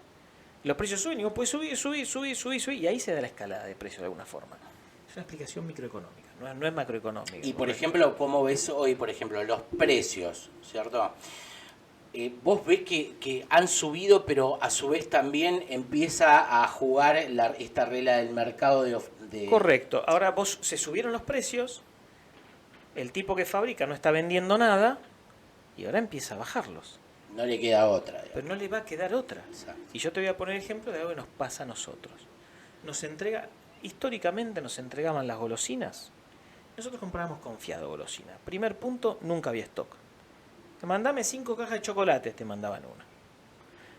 los precios suben y vos podés subir, y ahí se da la escalada de precios de alguna forma. Es una explicación microeconómica, no es macroeconómica. Y por ejemplo, ¿cómo ves hoy, por ejemplo, los precios, ¿cierto? Vos ves que han subido, pero a su vez también empieza a jugar esta regla del mercado de... Correcto. Ahora se subieron los precios, el tipo que fabrica no está vendiendo nada y ahora empieza a bajarlos. No le queda otra. Digamos. Pero no le va a quedar otra. Exacto. Y yo te voy a poner ejemplo de algo que nos pasa a nosotros. Históricamente nos entregaban las golosinas. Nosotros comprábamos confiado golosinas. Primer punto, nunca había stock. Mandame 5 cajas de chocolates, te mandaban una.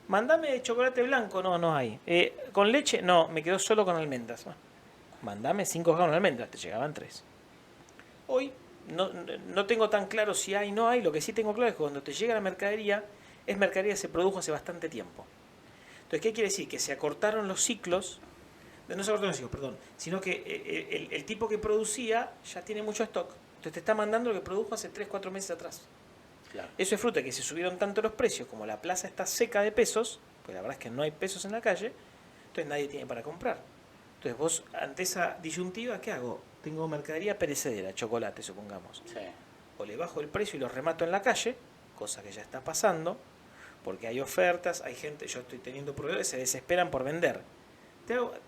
Mandame chocolate blanco, no hay. Con leche, no, me quedo solo con almendras. Mandame 5 cajas de almendras, te llegaban 3. Hoy no tengo tan claro si hay o no hay. Lo que sí tengo claro es que cuando te llega la mercadería, es mercadería que se produjo hace bastante tiempo. Entonces, ¿qué quiere decir? Que se acortaron los ciclos. No se acortaron los ciclos, perdón. Sino que el tipo que producía ya tiene mucho stock. Entonces te está mandando lo que produjo hace 3-4 meses atrás. Claro. Eso es fruto de que se subieron tanto los precios, como la plaza está seca de pesos, pues la verdad es que no hay pesos en la calle, entonces nadie tiene para comprar. Entonces vos, ante esa disyuntiva, ¿qué hago? Tengo mercadería perecedera, chocolate, supongamos. Sí. O le bajo el precio y lo remato en la calle, cosa que ya está pasando, porque hay ofertas, hay gente, yo estoy teniendo proveedores, se desesperan por vender.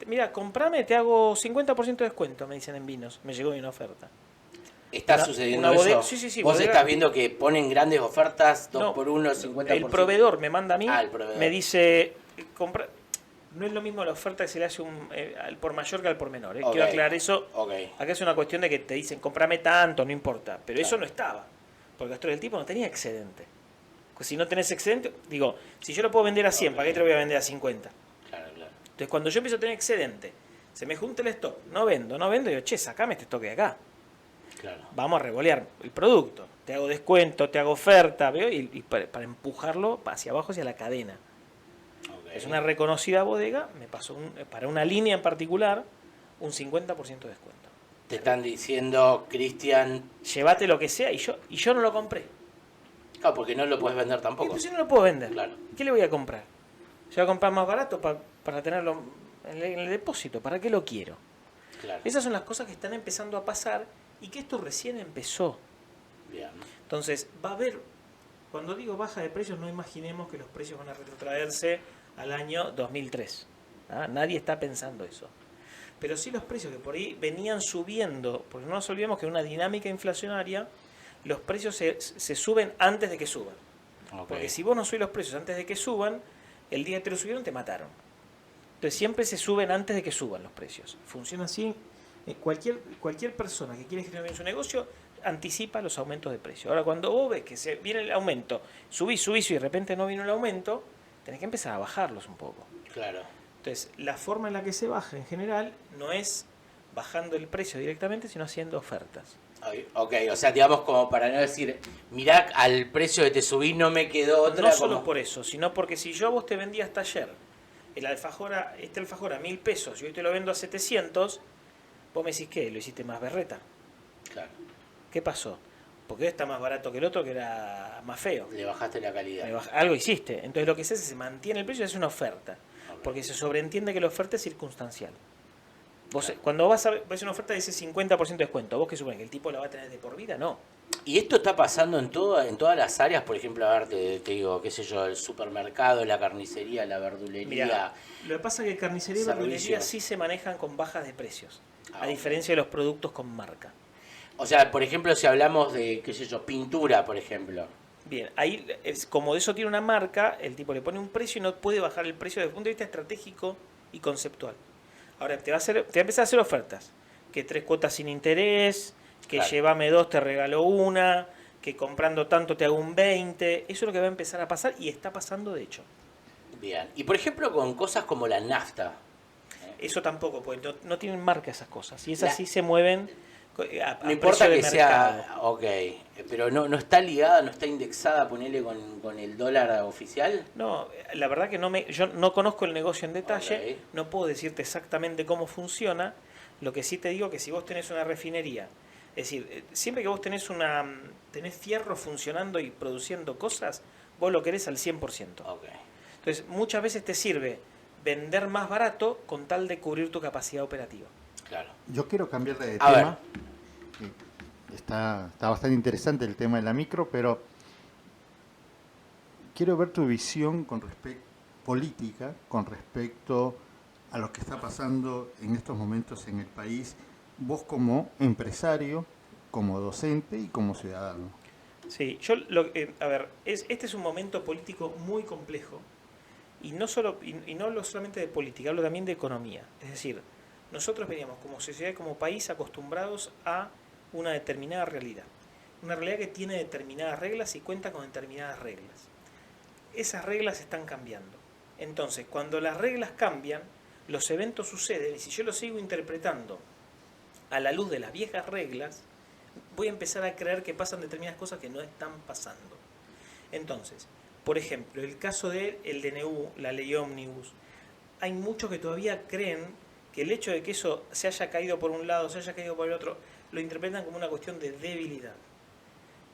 Mira, comprame, te hago 50% de descuento, me dicen en vinos, me llegó una oferta. ¿Está sucediendo eso? Sí, ¿Vos bodega, estás viendo que ponen grandes ofertas, 2 no, por 1, 50%? El proveedor me manda a mí, me dice, no es lo mismo la oferta que se le hace al por mayor que al por menor. Okay. Quiero aclarar eso. Okay. Acá es una cuestión de que te dicen, cómprame tanto, no importa. Pero claro. Eso no estaba. Porque el tipo no tenía excedente. Pues si no tenés excedente, digo, si yo lo puedo vender a 100, ¿para qué te lo voy a vender a 50? Claro. Entonces, cuando yo empiezo a tener excedente, se me junta el stock, no vendo, digo, che, sacame este stock de acá. Claro. Vamos a revolear el producto. Te hago descuento, te hago oferta, ¿veo? Y para empujarlo hacia abajo, hacia la cadena. Okay. Es una reconocida bodega, me pasó para una línea en particular un 50% de descuento. Te están diciendo, Cristian... Llévate lo que sea y yo no lo compré. Claro, porque no lo puedes vender Y tampoco. pues si no lo puedo vender, Claro. ¿qué le voy a comprar? ¿Se va a comprar más barato para tenerlo en el depósito? ¿Para qué lo quiero? Claro. Esas son las cosas que están empezando a pasar y que esto recién empezó. Bien. Entonces, va a haber, cuando digo baja de precios, no imaginemos que los precios van a retrotraerse al año 2003. ¿Ah? Nadie está pensando eso. Pero sí los precios que por ahí venían subiendo, porque no nos olvidemos que en una dinámica inflacionaria los precios se suben antes de que suban. Okay. Porque si vos no subís los precios antes de que suban, el día que te lo subieron te mataron. Entonces siempre se suben antes de que suban los precios. Funciona así. Cualquier persona que quiere generar bien su negocio anticipa los aumentos de precio. Ahora, cuando vos ves que se viene el aumento, subís y de repente no vino el aumento, tenés que empezar a bajarlos un poco. Claro. Entonces, la forma en la que se baja en general no es bajando el precio directamente, sino haciendo ofertas. Ok, o sea, digamos como para no decir, mirá al precio que te subí, no me quedó otra. No solo como... por eso, sino porque si yo a vos te vendí hasta ayer este alfajor a 1.000 pesos y hoy te lo vendo a 700, vos me decís, ¿qué? ¿Lo hiciste más berreta? Claro. ¿Qué pasó? Porque está más barato que el otro que era más feo. Le bajaste la calidad. Algo hiciste. Entonces lo que se hace es se mantiene el precio y hace una oferta. Okay. Porque se sobreentiende que la oferta es circunstancial. Vos, Claro. cuando vas a ver una oferta dice 50% de descuento, ¿vos qué supones? ¿Que el tipo la va a tener de por vida? No. Y esto está pasando en todas las áreas, por ejemplo, a ver, te digo, qué sé yo, el supermercado, la carnicería, la verdulería. Mirá, lo que pasa es que carnicería y verdulería servicios. sí se manejan con bajas de precios, a Ok. diferencia de los productos con marca. O sea, por ejemplo, si hablamos de, qué sé yo, pintura, por ejemplo. Bien, ahí como eso tiene una marca, el tipo le pone un precio y no puede bajar el precio desde el punto de vista estratégico y conceptual. Ahora, te va a empezar a hacer ofertas, que 3 cuotas sin interés, que Claro. llévame 2, te regalo una, que comprando tanto te hago un 20, eso es lo que va a empezar a pasar y está pasando de hecho. Bien. Y por ejemplo, con cosas como la nafta. Eso tampoco, porque no tienen marca esas cosas, y esas La- sí se mueven a No importa precio que de sea, mercado. ok, pero no está ligada, no está indexada, ponele con el dólar oficial. No, la verdad que yo no conozco el negocio en detalle, Ok. no puedo decirte exactamente cómo funciona. Lo que sí te digo que si vos tenés una refinería, es decir, siempre que vos tenés fierro funcionando y produciendo cosas, vos lo querés al 100%. Ok. Entonces, muchas veces te sirve vender más barato con tal de cubrir tu capacidad operativa. Claro. Yo quiero cambiar de A tema. Está bastante interesante el tema de la micro, pero quiero ver tu visión política con respecto a lo que está pasando en estos momentos en el país, vos como empresario, como docente y como ciudadano. Sí, este es un momento político muy complejo y no hablo solamente de política, hablo también de economía. Es decir, nosotros veníamos como sociedad y como país acostumbrados a una determinada realidad. Una realidad que tiene determinadas reglas y cuenta con determinadas reglas. Esas reglas están cambiando. Entonces, cuando las reglas cambian, los eventos suceden y si yo los sigo interpretando a la luz de las viejas reglas, voy a empezar a creer que pasan determinadas cosas que no están pasando. Entonces, por ejemplo, el caso del DNU, la ley ómnibus, hay muchos que todavía creen que el hecho de que eso se haya caído por un lado, se haya caído por el otro, lo interpretan como una cuestión de debilidad.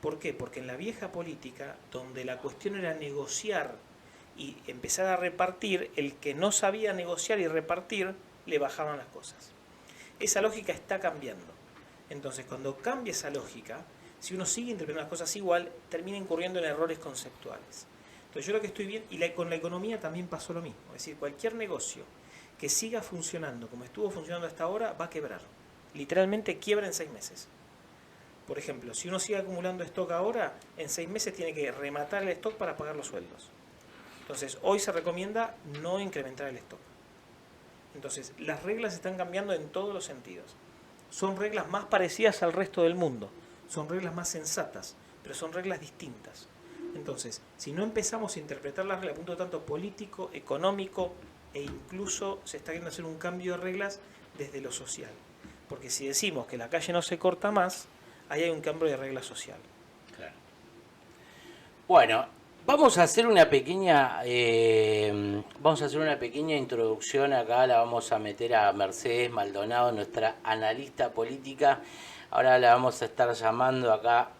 ¿Por qué? Porque en la vieja política, donde la cuestión era negociar y empezar a repartir, el que no sabía negociar y repartir, le bajaban las cosas. Esa lógica está cambiando. Entonces, cuando cambia esa lógica, si uno sigue interpretando las cosas igual, termina incurriendo en errores conceptuales. Entonces, yo lo que estoy viendo, con la economía también pasó lo mismo. Es decir, cualquier negocio que siga funcionando como estuvo funcionando hasta ahora, va a quebrar. Literalmente quiebra en 6 meses. Por ejemplo, si uno sigue acumulando stock ahora, en 6 meses tiene que rematar el stock para pagar los sueldos. Entonces, hoy se recomienda no incrementar el stock. Entonces, las reglas están cambiando en todos los sentidos. Son reglas más parecidas al resto del mundo. Son reglas más sensatas, pero son reglas distintas. Entonces, si no empezamos a interpretar las reglas a punto tanto político, económico e incluso se está queriendo hacer un cambio de reglas desde lo social. Porque si decimos que la calle no se corta más, ahí hay un cambio de regla social. Claro. Bueno, vamos a hacer una pequeña introducción acá, la vamos a meter a Mercedes Maldonado, nuestra analista política. Ahora la vamos a estar llamando acá,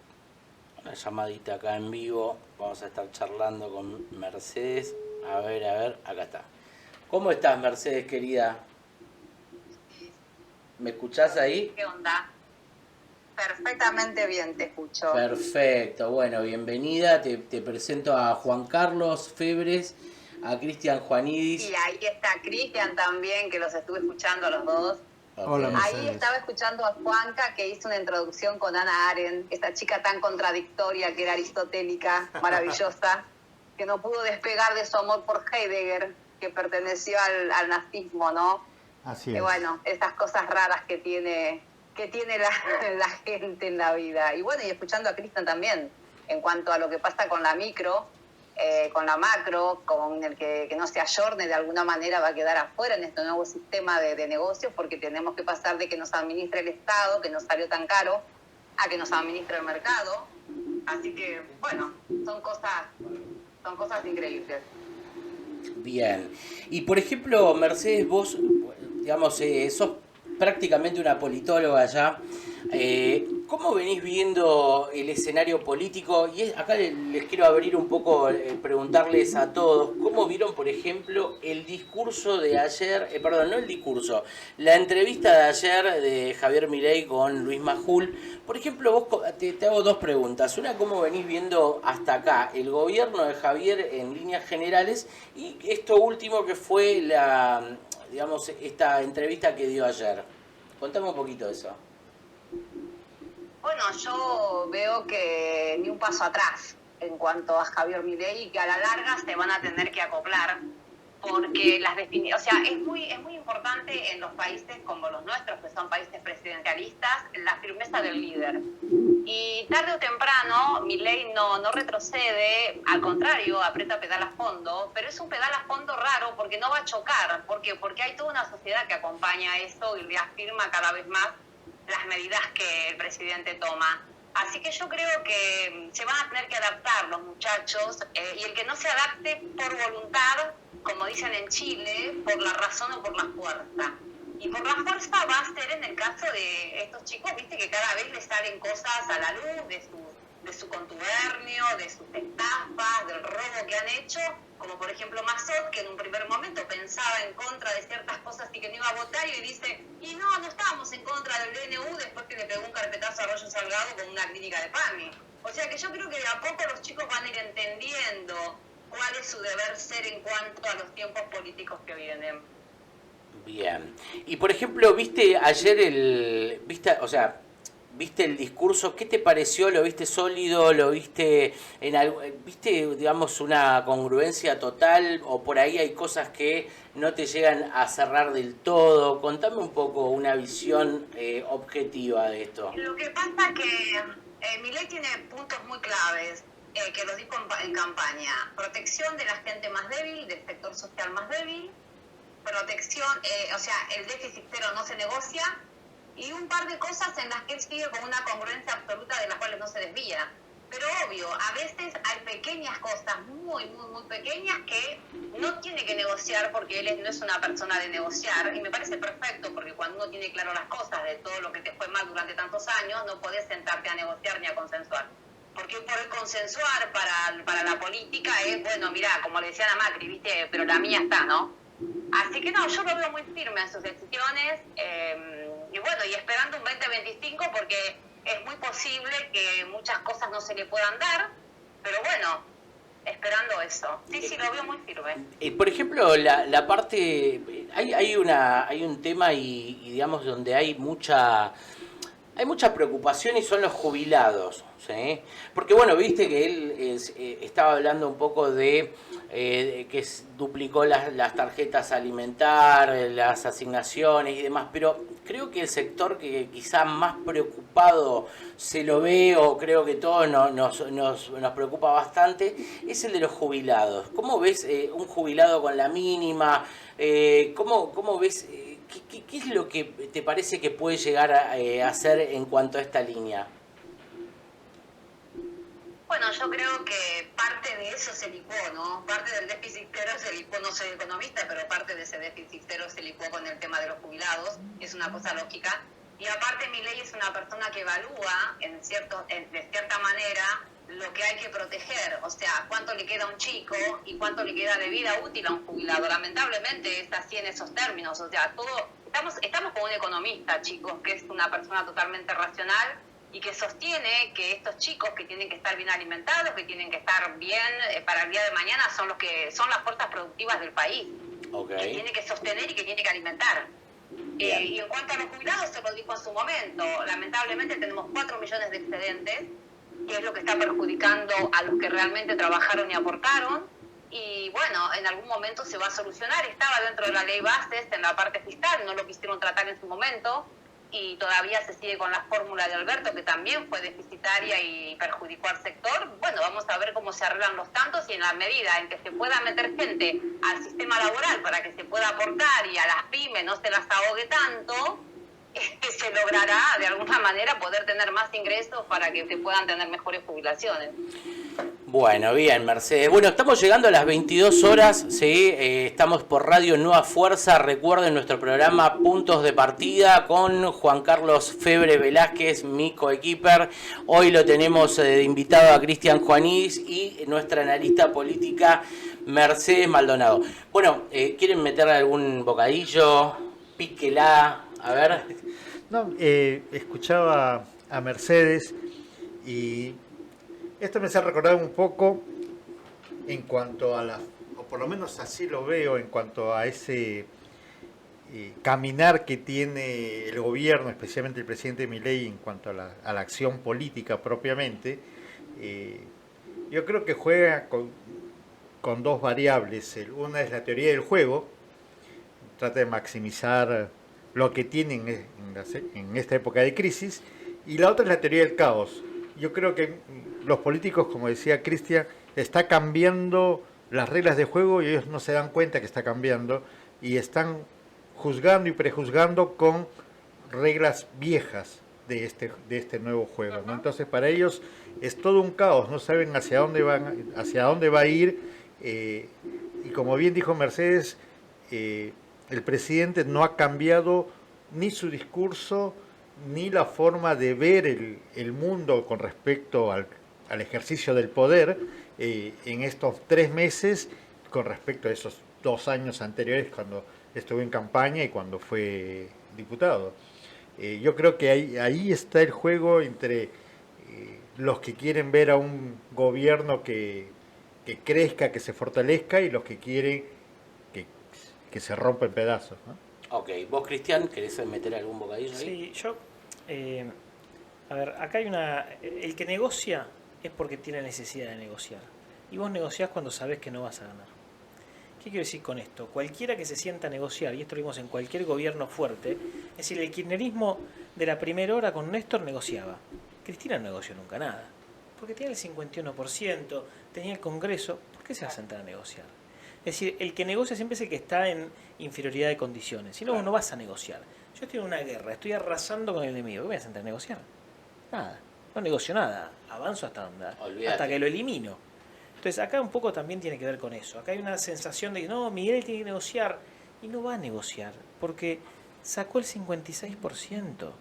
una llamadita acá en vivo. Vamos a estar charlando con Mercedes. A ver, acá está. ¿Cómo estás, Mercedes, querida? ¿Me escuchás ahí? ¿Qué onda? Perfectamente bien, te escucho. Perfecto, bueno, bienvenida. Te presento a Juan Carlos Febres, a Cristian Juanidis. Y ahí está Cristian también, que los estuve escuchando a los dos. Okay. Hola, Ahí Mercedes. estaba escuchando a Juanca, que hizo una introducción con Hannah Arendt, esta chica tan contradictoria que era aristotélica, maravillosa, que no pudo despegar de su amor por Heidegger, que perteneció al nazismo, ¿no? Así Y es. bueno, esas cosas raras que tiene la gente en la vida. Y bueno, y escuchando a Cristian también, en cuanto a lo que pasa con la micro, con la macro, con el que no se ayorne, de alguna manera va a quedar afuera en este nuevo sistema de negocios, porque tenemos que pasar de que nos administre el Estado, que nos salió tan caro, a que nos administre el mercado. Así que, bueno, son cosas increíbles. Bien. Y por ejemplo, Mercedes, vos, digamos, sos prácticamente una politóloga ya. ¿Cómo venís viendo el escenario político? Y acá les quiero abrir un poco, preguntarles a todos, ¿cómo vieron, por ejemplo, el discurso de ayer, no el discurso, la entrevista de ayer de Javier Milei con Luis Majul? Por ejemplo, vos te hago dos preguntas. Una, ¿cómo venís viendo hasta acá el gobierno de Javier en líneas generales? Y esto último que fue esta entrevista que dio ayer. Contame un poquito de eso. Bueno, yo veo que ni un paso atrás en cuanto a Javier Milei, y que a la larga se van a tener que acoplar, porque es muy importante en los países como los nuestros, que son países presidencialistas, la firmeza del líder. Y tarde o temprano Milei no retrocede, al contrario, aprieta pedal a fondo, pero es un pedal a fondo raro porque no va a chocar. ¿Por qué? Porque hay toda una sociedad que acompaña eso y le afirma cada vez más las medidas que el presidente toma. Así que yo creo que se van a tener que adaptar los muchachos, y el que no se adapte por voluntad, como dicen en Chile, por la razón o por la fuerza. Y por la fuerza va a ser en el caso de estos chicos, viste, que cada vez les salen cosas a la luz de su contubernio, de sus estafas, del robo que han hecho, como por ejemplo Mazot, que en un primer momento pensaba en contra de ciertas cosas y que no iba a votar, y dice, y no estábamos en contra del DNU, después que le pegó un carpetazo a Arroyo Salgado con una clínica de PAMI. O sea que yo creo que de a poco los chicos van a ir entendiendo cuál es su deber ser en cuanto a los tiempos políticos que vienen. Bien. Y por ejemplo, ¿viste ayer viste el discurso? ¿Qué te pareció? ¿Lo viste sólido? ¿Lo viste viste, digamos, una congruencia total? ¿O por ahí hay cosas que no te llegan a cerrar del todo? Contame un poco una visión objetiva de esto. Lo que pasa que Milei tiene puntos muy claves, que los dijo en campaña. Protección de la gente más débil, del sector social más débil. Protección, el déficit cero no se negocia. Y un par de cosas en las que él sigue con una congruencia absoluta, de las cuales no se desvía. Pero obvio, a veces hay pequeñas cosas, muy, muy, muy pequeñas, que no tiene que negociar, porque él no es una persona de negociar. Y me parece perfecto, porque cuando uno tiene claro las cosas de todo lo que te fue mal durante tantos años, no podés sentarte a negociar ni a consensuar. Porque por el consensuar para la política es, bueno, mirá, como le decían a Macri, viste, pero la mía está, ¿no? Así que no, yo lo veo muy firme en sus decisiones, y bueno, y esperando un 2025, porque es muy posible que muchas cosas no se le puedan dar, pero bueno, esperando eso. Sí, lo veo muy firme. Por ejemplo, la parte, hay un tema y digamos donde hay hay mucha preocupación y son los jubilados, ¿sí? Porque bueno, viste que él estaba hablando un poco de que duplicó las tarjetas alimentar, las asignaciones y demás, pero creo que el sector que quizá más preocupado se lo ve, o creo que todos nos preocupa bastante, es el de los jubilados. ¿Cómo ves un jubilado con la mínima? ¿Cómo ves? ¿Qué es lo que te parece que puede llegar a hacer en cuanto a esta línea? Bueno, yo creo que parte de eso se licuó, ¿no? Parte del déficit cero se licuó, no soy economista, pero parte de ese déficit cero se licuó con el tema de los jubilados, es una cosa lógica. Y aparte Milei es una persona que evalúa, de cierta manera, lo que hay que proteger, o sea, cuánto le queda a un chico y cuánto le queda de vida útil a un jubilado. Lamentablemente es así en esos términos, o sea, estamos con un economista, chicos, que es una persona totalmente racional y que sostiene que estos chicos que tienen que estar bien alimentados, que tienen que estar bien para el día de mañana, son las fuerzas productivas del país, que tiene que sostener y que tiene que alimentar. Y en cuanto a los jubilados, se lo dijo en su momento, lamentablemente tenemos 4 millones de excedentes, que es lo que está perjudicando a los que realmente trabajaron y aportaron. Y bueno, en algún momento se va a solucionar. Estaba dentro de la ley bases, en la parte fiscal, no lo quisieron tratar en su momento, y todavía se sigue con la fórmula de Alberto, que también fue deficitaria y perjudicó al sector. Bueno, vamos a ver cómo se arreglan los tantos, y en la medida en que se pueda meter gente al sistema laboral para que se pueda aportar y a las pymes no se las ahogue tanto, que se logrará de alguna manera poder tener más ingresos para que se puedan tener mejores jubilaciones. Bueno, bien, Mercedes. Bueno, estamos llegando a las 22 horas, ¿sí? Estamos por Radio Nueva Fuerza. Recuerden nuestro programa Puntos de Partida con Juan Carlos Febre Velázquez, mi coequiper. Hoy lo tenemos de invitado a Cristian Juanís y nuestra analista política Mercedes Maldonado. Bueno, ¿quieren meterle algún bocadillo? Píquela, a ver. No, escuchaba a Mercedes y esto me hace recordar un poco en cuanto a o por lo menos así lo veo, en cuanto a ese caminar que tiene el gobierno, especialmente el presidente Milei, en cuanto a la acción política propiamente. Yo creo que juega con dos variables. Una es la teoría del juego, trata de maximizar lo que tienen en esta época de crisis, y la otra es la teoría del caos. Yo creo que los políticos, como decía Cristian, está cambiando las reglas de juego y ellos no se dan cuenta que está cambiando y están juzgando y prejuzgando con reglas viejas de este nuevo juego, ¿no? Entonces para ellos es todo un caos, no saben hacia dónde va a ir, y como bien dijo Mercedes, el presidente no ha cambiado ni su discurso ni la forma de ver el mundo con respecto al ejercicio del poder en estos 3 meses con respecto a esos 2 años anteriores cuando estuvo en campaña y cuando fue diputado. Yo creo que ahí está el juego entre los que quieren ver a un gobierno que crezca, que se fortalezca, y los que quieren que se rompa en pedazos, ¿no? Ok, vos, Cristian, ¿querés meter algún bocadillo ahí? Sí, yo... a ver, acá hay el que negocia es porque tiene necesidad de negociar. Y vos negociás cuando sabés que no vas a ganar. ¿Qué quiero decir con esto? Cualquiera que se sienta a negociar, y esto lo vimos en cualquier gobierno fuerte, es decir, el kirchnerismo de la primera hora con Néstor negociaba. Cristina no negoció nunca nada. Porque tenía el 51%, tenía el Congreso. ¿Por qué se va a sentar a negociar? Es decir, el que negocia siempre es el que está en inferioridad de condiciones. Si no, vos no vas a negociar. Yo estoy en una guerra, estoy arrasando con el enemigo. ¿Qué voy a sentar a negociar? Nada. No negocio nada. Avanzo hasta que lo elimino. Entonces acá un poco también tiene que ver con eso. Acá hay una sensación de que no, Miguel tiene que negociar. Y no va a negociar. Porque sacó el 56%.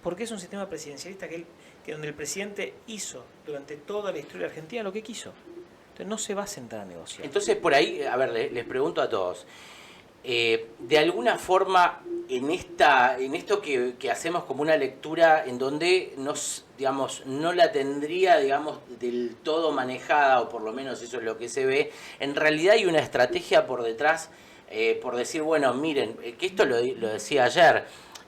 Porque es un sistema presidencialista que donde el presidente hizo durante toda la historia de Argentina lo que quiso. Entonces no se va a sentar a negociar. Entonces por ahí, a ver, les pregunto a todos. De alguna forma, en esto que hacemos como una lectura en donde no la tendría, del todo manejada, o por lo menos eso es lo que se ve, en realidad hay una estrategia por detrás, por decir, bueno, miren, que esto lo decía ayer,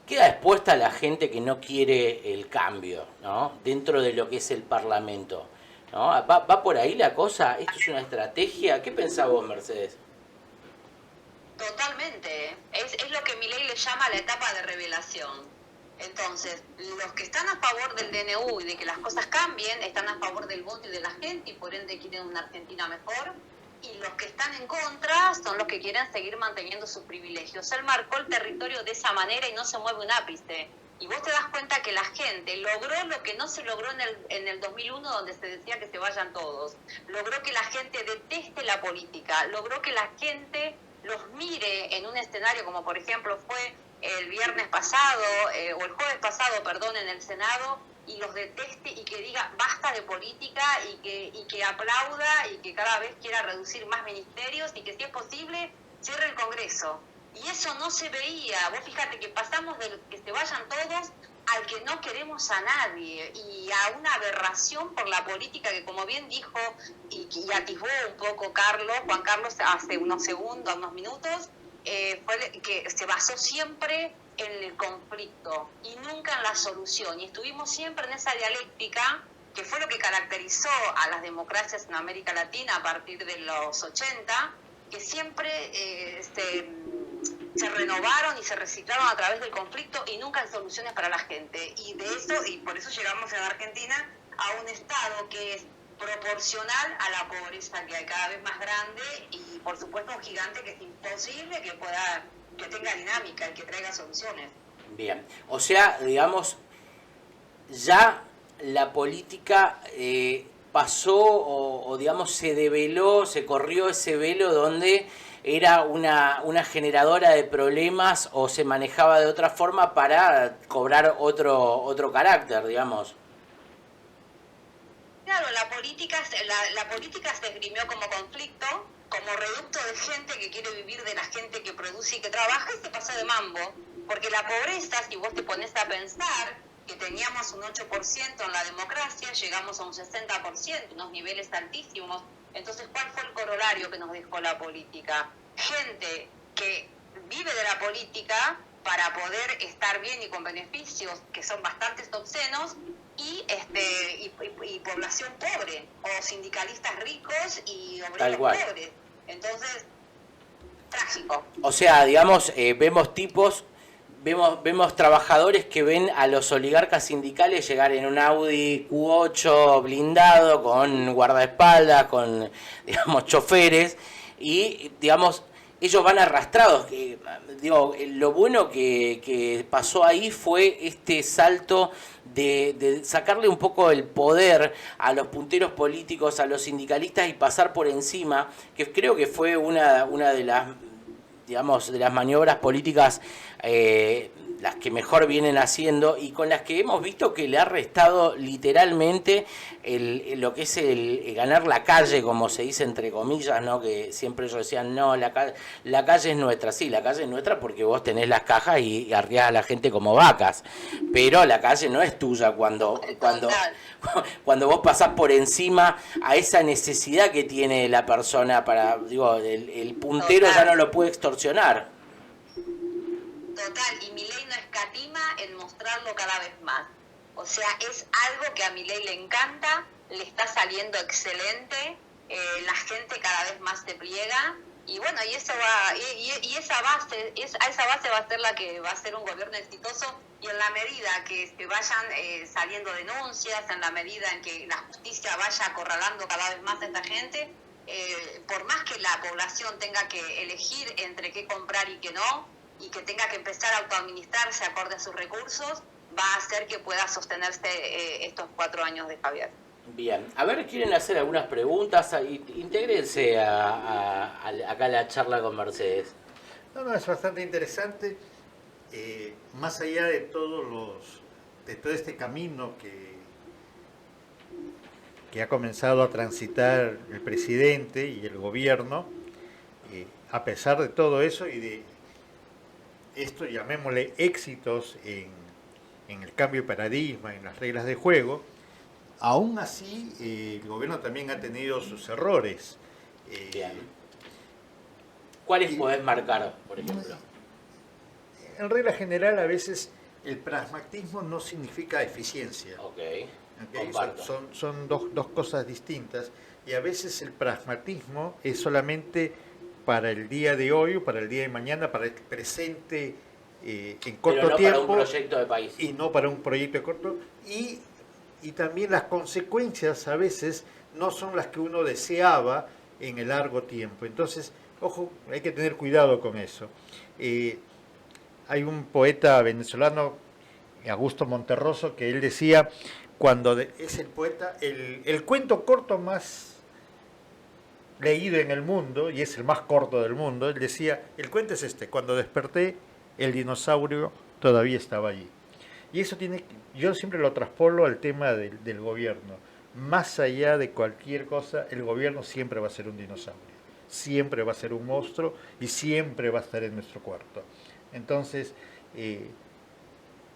queda expuesta la gente que no quiere el cambio, ¿no? Dentro de lo que es el Parlamento, ¿no? ¿Va por ahí la cosa? ¿Esto es una estrategia? ¿Qué pensás vos, Mercedes? Totalmente. Es lo que Milei le llama la etapa de revelación. Entonces, los que están a favor del DNU y de que las cosas cambien, están a favor del voto y de la gente y por ende quieren una Argentina mejor. Y los que están en contra son los que quieren seguir manteniendo sus privilegios. Él marcó el territorio de esa manera y no se mueve un ápice. Y vos te das cuenta que la gente logró lo que no se logró en el 2001, donde se decía que se vayan todos. Logró que la gente deteste la política, logró que la gente los mire en un escenario como por ejemplo fue el viernes pasado, o el jueves pasado, perdón, en el Senado, y los deteste y que diga basta de política y que aplauda y que cada vez quiera reducir más ministerios y que si es posible cierre el Congreso. Y eso no se veía. Vos fíjate que pasamos de que se vayan todos al que no queremos a nadie y a una aberración por la política que, como bien dijo y atisbó un poco Juan Carlos hace unos segundos, unos minutos, fue que se basó siempre en el conflicto y nunca en la solución. Y estuvimos siempre en esa dialéctica que fue lo que caracterizó a las democracias en América Latina a partir de los 80, que siempre se renovaron y se reciclaron a través del conflicto y nunca en soluciones para la gente. Y de eso, y por eso llegamos en Argentina a un estado que es proporcional a la pobreza que hay cada vez más grande y por supuesto un gigante que es imposible que tenga dinámica y que traiga soluciones. Bien, o sea, digamos, ya la política pasó o digamos se develó, se corrió ese velo donde era una generadora de problemas o se manejaba de otra forma para cobrar otro carácter, digamos. Claro, la política se esgrimió como conflicto, como reducto de gente que quiere vivir de la gente que produce y que trabaja y se pasó de mambo. Porque la pobreza, si vos te pones a pensar que teníamos un 8% en la democracia, llegamos a un 60%, unos niveles altísimos. Entonces, ¿cuál fue el corolario que nos dejó la política? Gente que vive de la política para poder estar bien y con beneficios que son bastante obscenos y población pobre o sindicalistas ricos y obreros pobres. Entonces, trágico. O sea, digamos, vemos trabajadores que ven a los oligarcas sindicales llegar en un Audi Q8 blindado con guardaespaldas, con, digamos, choferes y, digamos, ellos van arrastrados. Lo bueno que pasó ahí fue este salto de sacarle un poco el poder a los punteros políticos, a los sindicalistas y pasar por encima, que creo que fue una de las, digamos, de las maniobras políticas las que mejor vienen haciendo y con las que hemos visto que le ha restado literalmente lo que es el ganar la calle, como se dice entre comillas, ¿no? Que siempre ellos decían, no, la calle es nuestra. Sí, la calle es nuestra porque vos tenés las cajas y arriás a la gente como vacas, pero la calle no es tuya cuando vos pasás por encima a esa necesidad que tiene la persona para, el puntero ya no lo puede extorsionar. Total, y Milei no escatima en mostrarlo cada vez más. O sea, es algo que a Milei le encanta, le está saliendo excelente, la gente cada vez más se pliega, y bueno, y eso va, y esa base, a esa base va a ser la que va a ser un gobierno exitoso, y en la medida que se vayan saliendo denuncias, en la medida en que la justicia vaya acorralando cada vez más a esta gente, por más que la población tenga que elegir entre qué comprar y qué no, y que tenga que empezar a autoadministrarse acorde a sus recursos, va a hacer que pueda sostenerse estos 4 años de Javier. Bien, a ver, ¿quieren hacer algunas preguntas? Intégrense acá a la charla con Mercedes. No, es bastante interesante. Más allá de todo este camino que ha comenzado a transitar el presidente y el gobierno, a pesar de todo eso y de esto, llamémosle éxitos en el cambio de paradigma, en las reglas de juego, aún así el gobierno también ha tenido sus errores. ¿Cuáles podés marcar, por ejemplo? en regla general, a veces el pragmatismo no significa eficiencia. Ok, ¿Ok? comparto. Son dos cosas distintas, y a veces el pragmatismo es solamente para el día de hoy o para el día de mañana, para el presente en Pero corto no tiempo, para un proyecto de país. y no para un proyecto de corto, y también las consecuencias a veces no son las que uno deseaba en el largo tiempo. Entonces, ojo, hay que tener cuidado con eso. Hay un poeta venezolano, Augusto Monterroso, que él decía, es el poeta, el cuento corto más leído en el mundo, y es el más corto del mundo, él decía, el cuento es este: cuando desperté, el dinosaurio todavía estaba allí. Y eso yo siempre lo traspolo al tema del gobierno. Más allá de cualquier cosa, el gobierno siempre va a ser un dinosaurio, siempre va a ser un monstruo, y siempre va a estar en nuestro cuarto. Entonces,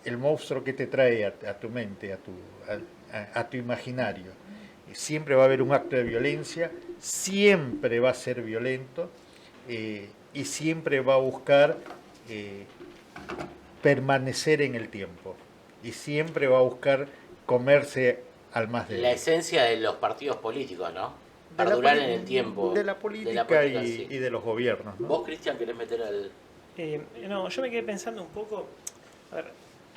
el monstruo que te trae a tu mente, a tu imaginario, siempre va a haber un acto de violencia, siempre va a ser violento, y siempre va a buscar permanecer en el tiempo, y siempre va a buscar comerse al más débil. La esencia de los partidos políticos, ¿no? De la Perdurar poli- en el tiempo. de la política, sí. y de los gobiernos, ¿no? ¿Vos, Cristian, querés meter al...? No, yo me quedé pensando un poco, a ver,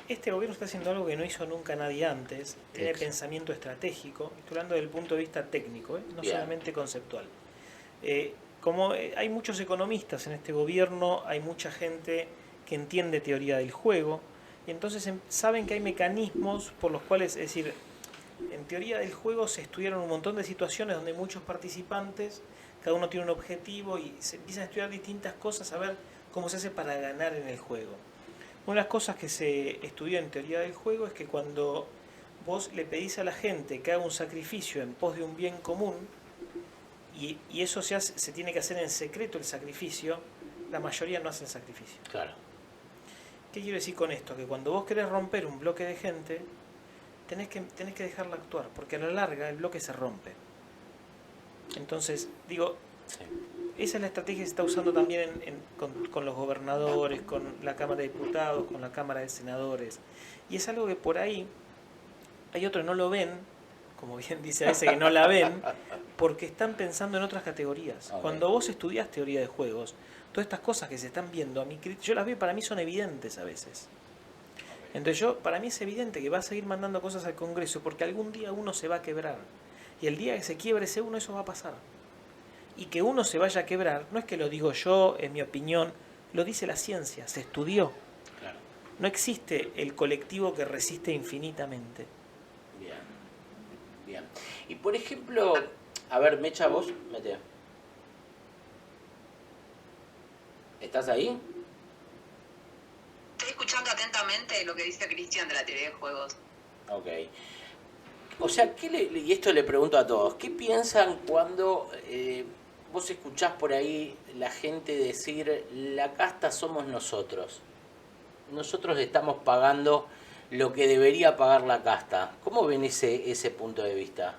este gobierno está haciendo algo que no hizo nunca nadie antes, tiene Exacto. pensamiento estratégico, estoy hablando desde el punto de vista técnico, no Bien. solamente conceptual. Como hay muchos economistas en este gobierno, hay mucha gente que entiende teoría del juego, y entonces saben que hay mecanismos por los cuales, es decir, en teoría del juego se estudiaron un montón de situaciones donde muchos participantes, cada uno tiene un objetivo y se empiezan a estudiar distintas cosas a ver cómo se hace para ganar en el juego. Una de las cosas que se estudió en teoría del juego es que cuando vos le pedís a la gente que haga un sacrificio en pos de un bien común, y eso se tiene que hacer en secreto el sacrificio, la mayoría no hacen sacrificio. Claro. ¿Qué quiero decir con esto? Que cuando vos querés romper un bloque de gente, tenés que dejarla actuar, porque a la larga el bloque se rompe. Entonces, digo, Sí. esa es la estrategia que se está usando también con los gobernadores, con la Cámara de Diputados, con la Cámara de Senadores. Y es algo que por ahí hay otros que no lo ven, como bien dice a veces que no la ven, porque están pensando en otras categorías. Okay. Cuando vos estudiás teoría de juegos, todas estas cosas que se están viendo, yo las veo, para mí son evidentes a veces. Entonces para mí es evidente que va a seguir mandando cosas al Congreso, porque algún día uno se va a quebrar. Y el día que se quiebre ese uno, eso va a pasar. Y que uno se vaya a quebrar, no es que lo digo yo, es mi opinión, lo dice la ciencia, se estudió. Claro. No existe el colectivo que resiste infinitamente. Bien. Bien. Y por ejemplo, a ver, Mecha, vos, mete. ¿Estás ahí? Estoy escuchando atentamente lo que dice Cristian de la teoría de juegos. Ok. O sea, y esto le pregunto a todos, ¿qué piensan cuando vos escuchás por ahí la gente decir, la casta somos nosotros? Nosotros estamos pagando lo que debería pagar la casta. ¿Cómo ven ese punto de vista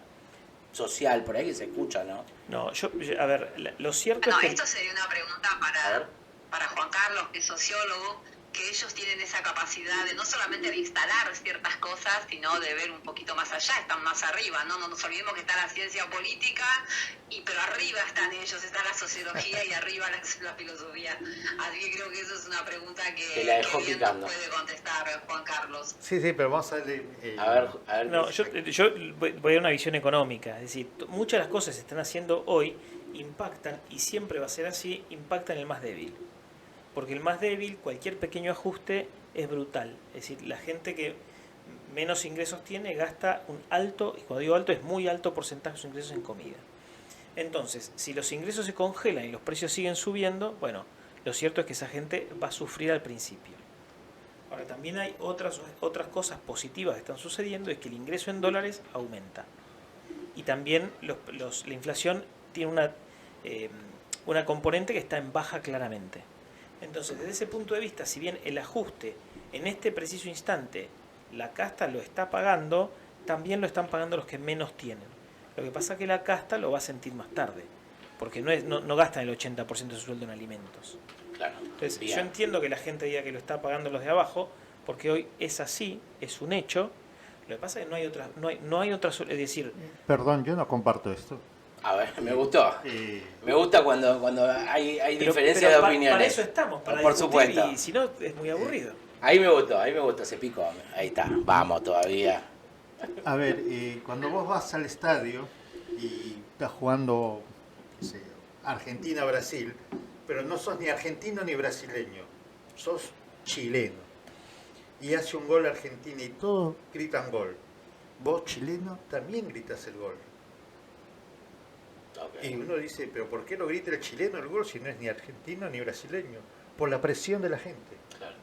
social por ahí que se escucha, no? No, a ver, lo cierto No, es que... esto sería una pregunta A ver. para Juan Carlos, que es sociólogo, que ellos tienen esa capacidad de no solamente de instalar ciertas cosas, sino de ver un poquito más allá, están más arriba, no nos olvidemos que está la ciencia política, pero arriba están ellos, está la sociología y arriba la filosofía. Así que creo que eso es una pregunta Te la dejó que bien picando. nos puede contestar Juan Carlos. Sí, pero vamos a darle... A ver. No, yo voy a dar una visión económica, es decir, muchas de las cosas que se están haciendo hoy impactan, y siempre va a ser así, impactan en el más débil. Porque el más débil, cualquier pequeño ajuste es brutal. Es decir, la gente que menos ingresos tiene gasta un alto, y cuando digo alto es muy alto porcentaje de sus ingresos en comida. Entonces, si los ingresos se congelan y los precios siguen subiendo, bueno, lo cierto es que esa gente va a sufrir al principio. Ahora, también hay otras cosas positivas que están sucediendo, es que el ingreso en dólares aumenta. Y también la inflación tiene una componente que está en baja claramente. Entonces, desde ese punto de vista, si bien el ajuste en este preciso instante la casta lo está pagando, también lo están pagando los que menos tienen. Lo que pasa es que la casta lo va a sentir más tarde, porque no gastan el 80% de su sueldo en alimentos. Claro. Entonces, Bien. yo entiendo que la gente diga que lo está pagando los de abajo, porque hoy es así, es un hecho. Lo que pasa es que no hay otra, es decir, Perdón, yo no comparto esto. A ver, me gustó. Eh, Me gusta cuando hay pero diferencias de opiniones. para eso estamos, para Por discutir, supuesto. y si no es muy aburrido. Ahí me gustó, se picó. Ahí está, vamos todavía. A ver, cuando vos vas al estadio y estás jugando, qué sé yo, Argentina-Brasil, pero no sos ni argentino ni brasileño, sos chileno. Y hace un gol Argentina y todos gritan gol. Vos, chileno, también gritas el gol. Okay. Y uno dice, pero ¿por qué no grita el chileno el gol si no es ni argentino ni brasileño? Por la presión de la gente. Claro.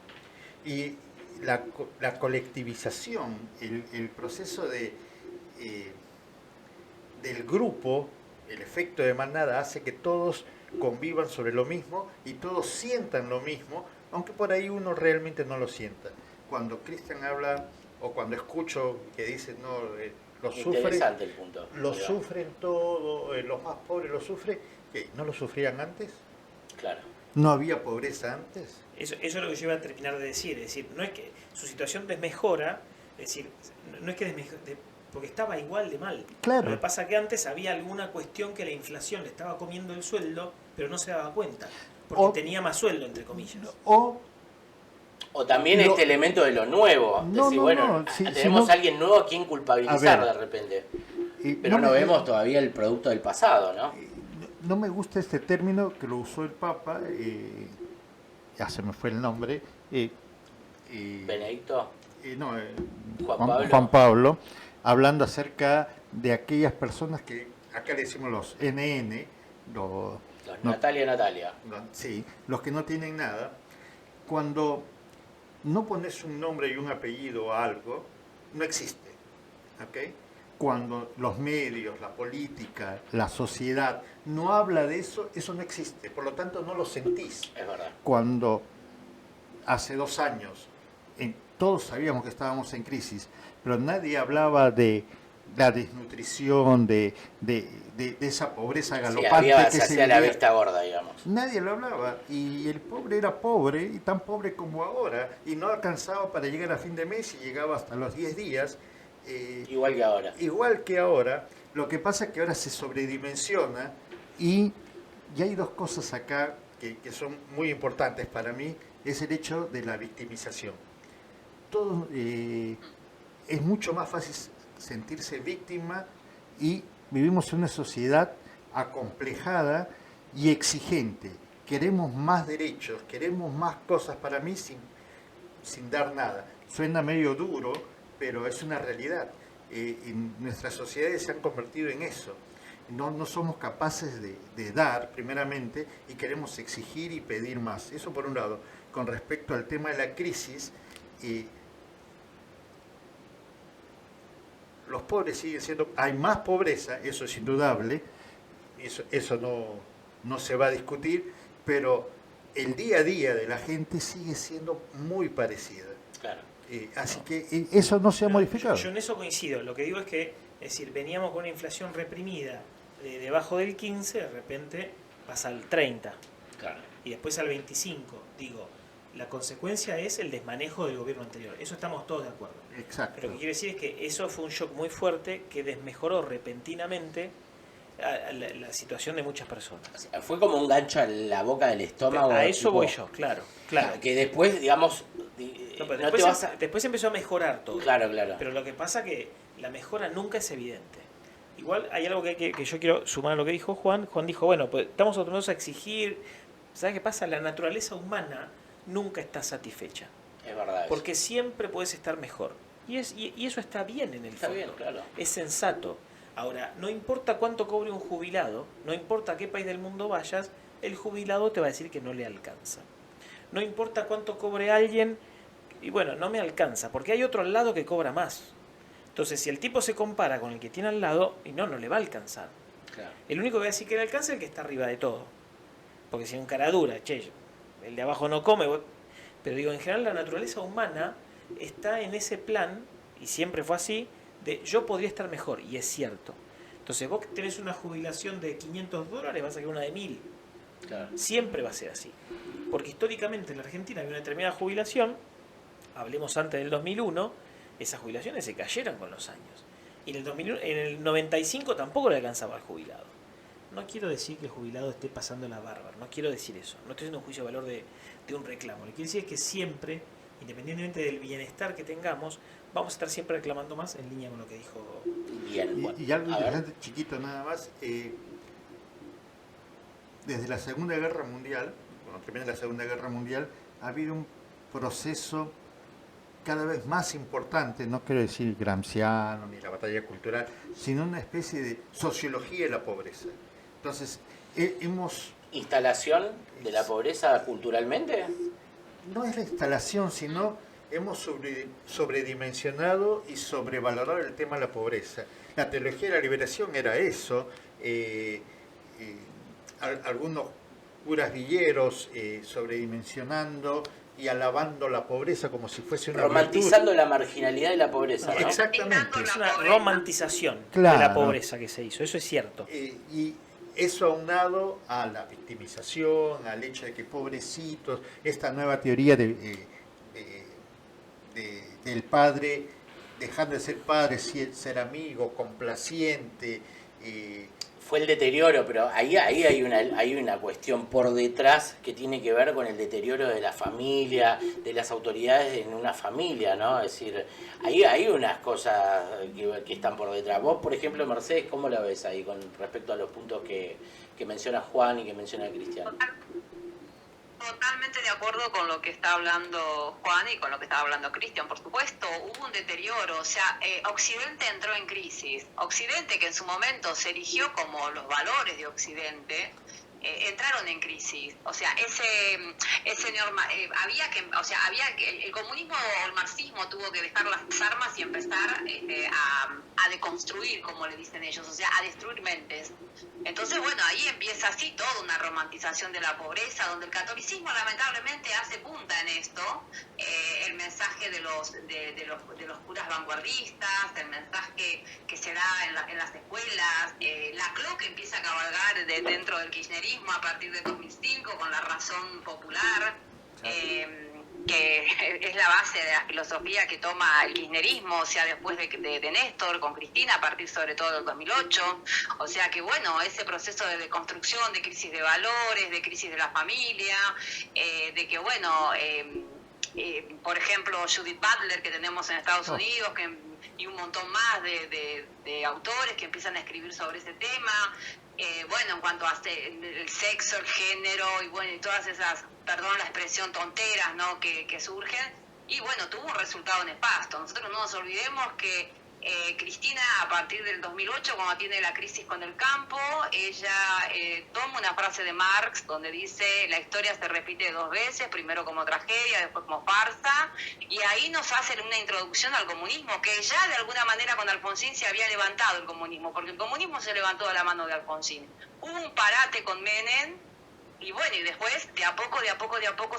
Y la colectivización, el proceso del grupo, el efecto de manada hace que todos convivan sobre lo mismo y todos sientan lo mismo, aunque por ahí uno realmente no lo sienta. Cuando Cristian habla o cuando escucho que dice, no, lo sufren, Interesante el punto. lo Ahí va. sufren todo, los más pobres lo sufren, ¿qué? ¿No lo sufrían antes? Claro. ¿No había pobreza antes? Eso es lo que yo iba a terminar de decir. Es decir, no es que su situación desmejora, es decir, no es que porque estaba igual de mal. Claro. Lo que pasa es que antes había alguna cuestión que la inflación le estaba comiendo el sueldo, pero no se daba cuenta, porque O- tenía más sueldo, entre comillas. O también Lo- este elemento de lo nuevo. No, Decir, no, bueno, no, si tenemos no- a alguien nuevo a quien culpabilizar A ver. de repente. Y Pero no me- vemos todavía el producto del pasado, ¿no? No me gusta este término que lo usó el Papa, ya se me fue el nombre, Benedicto. no, Juan Juan Pablo. Pablo, hablando acerca de aquellas personas que acá le decimos los NN, los, Los no- Natalia. sí, los que no tienen nada. Cuando no pones un nombre y un apellido a algo, no existe. ¿Ok? Cuando los medios, la política, la sociedad no habla de eso, eso no existe. Por lo tanto, no lo sentís. Es verdad. Cuando hace 2 años todos sabíamos que estábamos en crisis, pero nadie hablaba de la desnutrición, de esa pobreza Sí, galopante que se hacía la vivía. vista gorda, digamos. Nadie lo hablaba y el pobre era pobre y tan pobre como ahora y no alcanzaba para llegar a fin de mes y llegaba hasta los 10 días. Igual que ahora. Igual que ahora, lo que pasa es que ahora se sobredimensiona y hay dos cosas acá que son muy importantes para mí, es el hecho de la victimización. Todo, es mucho más fácil sentirse víctima y vivimos en una sociedad acomplejada y exigente. Queremos más derechos, queremos más cosas para mí sin dar nada. Suena medio duro, pero es una realidad. Nuestras sociedades se han convertido en eso. No somos capaces de dar, primeramente, y queremos exigir y pedir más. Eso por un lado. Con respecto al tema de la crisis, los pobres siguen siendo... Hay más pobreza, eso es indudable, eso no se va a discutir, pero el día a día de la gente sigue siendo muy parecida. Claro. Así que eso no se ha modificado. Yo en eso coincido. Lo que digo es que, es decir, veníamos con una inflación reprimida de debajo del 15, de repente pasa al 30 Claro. y después al 25. Digo, la consecuencia es el desmanejo del gobierno anterior. Eso estamos todos de acuerdo. Exacto. Pero lo que quiero decir es que eso fue un shock muy fuerte que desmejoró repentinamente a la situación de muchas personas. Fue como un gancho a la boca del estómago. A eso tipo, voy yo, claro. Que después, digamos, No, pero no después, te vas a... después empezó a mejorar todo. Claro. Pero lo que pasa que la mejora nunca es evidente. Igual hay algo que yo quiero sumar a lo que dijo Juan. Juan dijo, bueno, pues estamos acostumbrados a exigir. ¿Sabes qué pasa? La naturaleza humana nunca está satisfecha. Es verdad. Porque siempre puedes estar mejor. Y eso está bien en el Está fondo. bien, claro. Es sensato. Ahora, no importa cuánto cobre un jubilado, no importa a qué país del mundo vayas, el jubilado te va a decir que no le alcanza. No importa cuánto cobre alguien, y bueno, no me alcanza, porque hay otro al lado que cobra más. Entonces, si el tipo se compara con el que tiene al lado, y no le va a alcanzar. Claro. El único que va a decir que le alcanza es el que está arriba de todo. Porque si un cara dura, che, el de abajo no come. Pero digo, en general la naturaleza humana está en ese plan, y siempre fue así, de yo podría estar mejor, y es cierto. Entonces vos tenés una jubilación de $500, vas a sacar una de 1000. Claro. Siempre va a ser así. Porque históricamente en la Argentina había una determinada jubilación, hablemos antes del 2001, esas jubilaciones se cayeron con los años. Y en el 2001, en el 95 tampoco le alcanzaba al jubilado. No quiero decir que el jubilado esté pasando la bárbara, no quiero decir eso. No estoy haciendo un juicio de valor de un reclamo. Lo que quiero decir es que siempre, independientemente del bienestar que tengamos, vamos a estar siempre reclamando más en línea con lo que dijo. Bien, bueno, Y algo a ver. interesante, chiquito nada más, desde la Segunda Guerra Mundial, cuando termina la Segunda Guerra Mundial, ha habido un proceso cada vez más importante, no quiero decir gramsciano ni la batalla cultural, sino una especie de sociología de la pobreza. Entonces, hemos... ¿Instalación de la pobreza culturalmente? No es la instalación, sino hemos sobredimensionado y sobrevalorado el tema de la pobreza. La teología de la liberación era eso. Algunos curas villeros sobredimensionando y alabando la pobreza como si fuese una Romantizando la marginalidad y la pobreza, ¿no? Exactamente. Es una romantización de Claro. la pobreza que se hizo, eso es cierto. Y eso aunado a la victimización, al hecho de que pobrecitos, esta nueva teoría del padre, dejando de ser padre, ser amigo, complaciente. Fue el deterioro, pero ahí hay una cuestión por detrás que tiene que ver con el deterioro de la familia, de las autoridades en una familia, ¿no? Es decir, ahí hay unas cosas que están por detrás. Vos, por ejemplo, Mercedes, ¿cómo la ves ahí con respecto a los puntos que menciona Juan y que menciona Cristian? Totalmente de acuerdo con lo que está hablando Juan y con lo que está hablando Cristian, por supuesto. Hubo un deterioro, o sea, Occidente entró en crisis. Occidente, que en su momento se erigió como los valores de Occidente, entraron en crisis. O sea, había que el comunismo o el marxismo tuvo que dejar las armas y empezar a deconstruir, como le dicen ellos, o sea, a destruir mentes. Entonces, bueno, ahí empieza así toda una romantización de la pobreza, donde el catolicismo lamentablemente hace punta en esto, el mensaje de los curas vanguardistas, el mensaje que se da en las escuelas, la CLO que empieza a cabalgar dentro del kirchnerismo a partir de 2005 con la razón popular, que es la base de la filosofía que toma el kirchnerismo, o sea, después de Néstor, con Cristina, a partir sobre todo del 2008. O sea que, bueno, ese proceso de deconstrucción, de crisis de valores, de crisis de la familia, de que, bueno, por ejemplo, Judith Butler, que tenemos en Estados Unidos, y un montón más de autores que empiezan a escribir sobre ese tema. Bueno, en cuanto a el sexo, el género y bueno, y todas esas, perdón la expresión, tonteras, ¿no? que surgen, y bueno, tuvo un resultado nefasto. Nosotros no nos olvidemos que Cristina, a partir del 2008, cuando tiene la crisis con el campo, ella toma una frase de Marx donde dice: la historia se repite dos veces, primero como tragedia, después como farsa, y ahí nos hacen una introducción al comunismo, que ya de alguna manera con Alfonsín se había levantado el comunismo, porque el comunismo se levantó de la mano de Alfonsín. Hubo un parate con Menem, y bueno, y después de a poco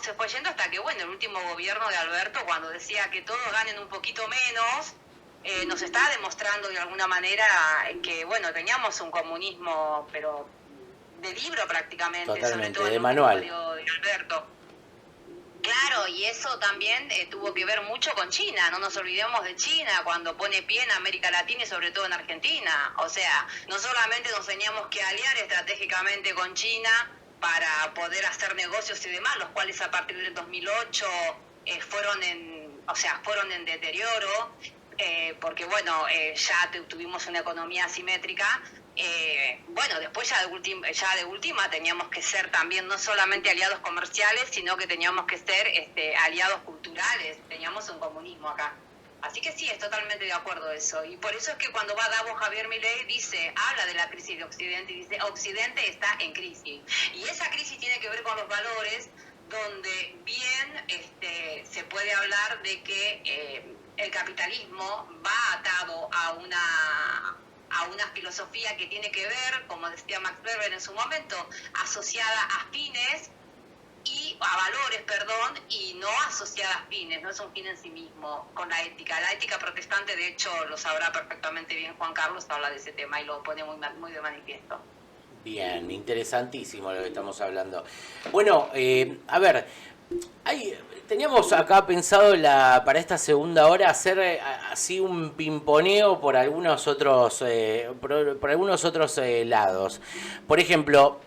se fue yendo hasta que, bueno, el último gobierno de Alberto, cuando decía que todos ganen un poquito menos, nos está demostrando de alguna manera que, bueno, teníamos un comunismo, pero de libro prácticamente, totalmente, sobre todo en de el manual. periodo de Alberto. Claro, y eso también tuvo que ver mucho con China. No nos olvidemos de China cuando pone pie en América Latina y sobre todo en Argentina. O sea, no solamente nos teníamos que aliar estratégicamente con China para poder hacer negocios y demás, los cuales a partir del 2008 fueron en deterioro, porque bueno, ya tuvimos una economía asimétrica. Bueno, después ya de última teníamos que ser también no solamente aliados comerciales, sino que teníamos que ser aliados culturales. Teníamos un comunismo acá. Así que sí, es totalmente de acuerdo eso. Y por eso es que cuando va Davos Javier Milei habla de la crisis de Occidente y dice: Occidente está en crisis. Y esa crisis tiene que ver con los valores, donde bien se puede hablar de que el capitalismo va atado a una filosofía que tiene que ver, como decía Max Weber en su momento, asociada a fines y a valores, perdón, y no asociada a fines, no es un fin en sí mismo, con la ética. La ética protestante, de hecho, lo sabrá perfectamente bien Juan Carlos, habla de ese tema y lo pone muy de manifiesto. Bien, interesantísimo lo que estamos hablando. Bueno, a ver, teníamos acá pensado para esta segunda hora hacer así un pimponeo por algunos otros, por algunos otros lados. Por ejemplo,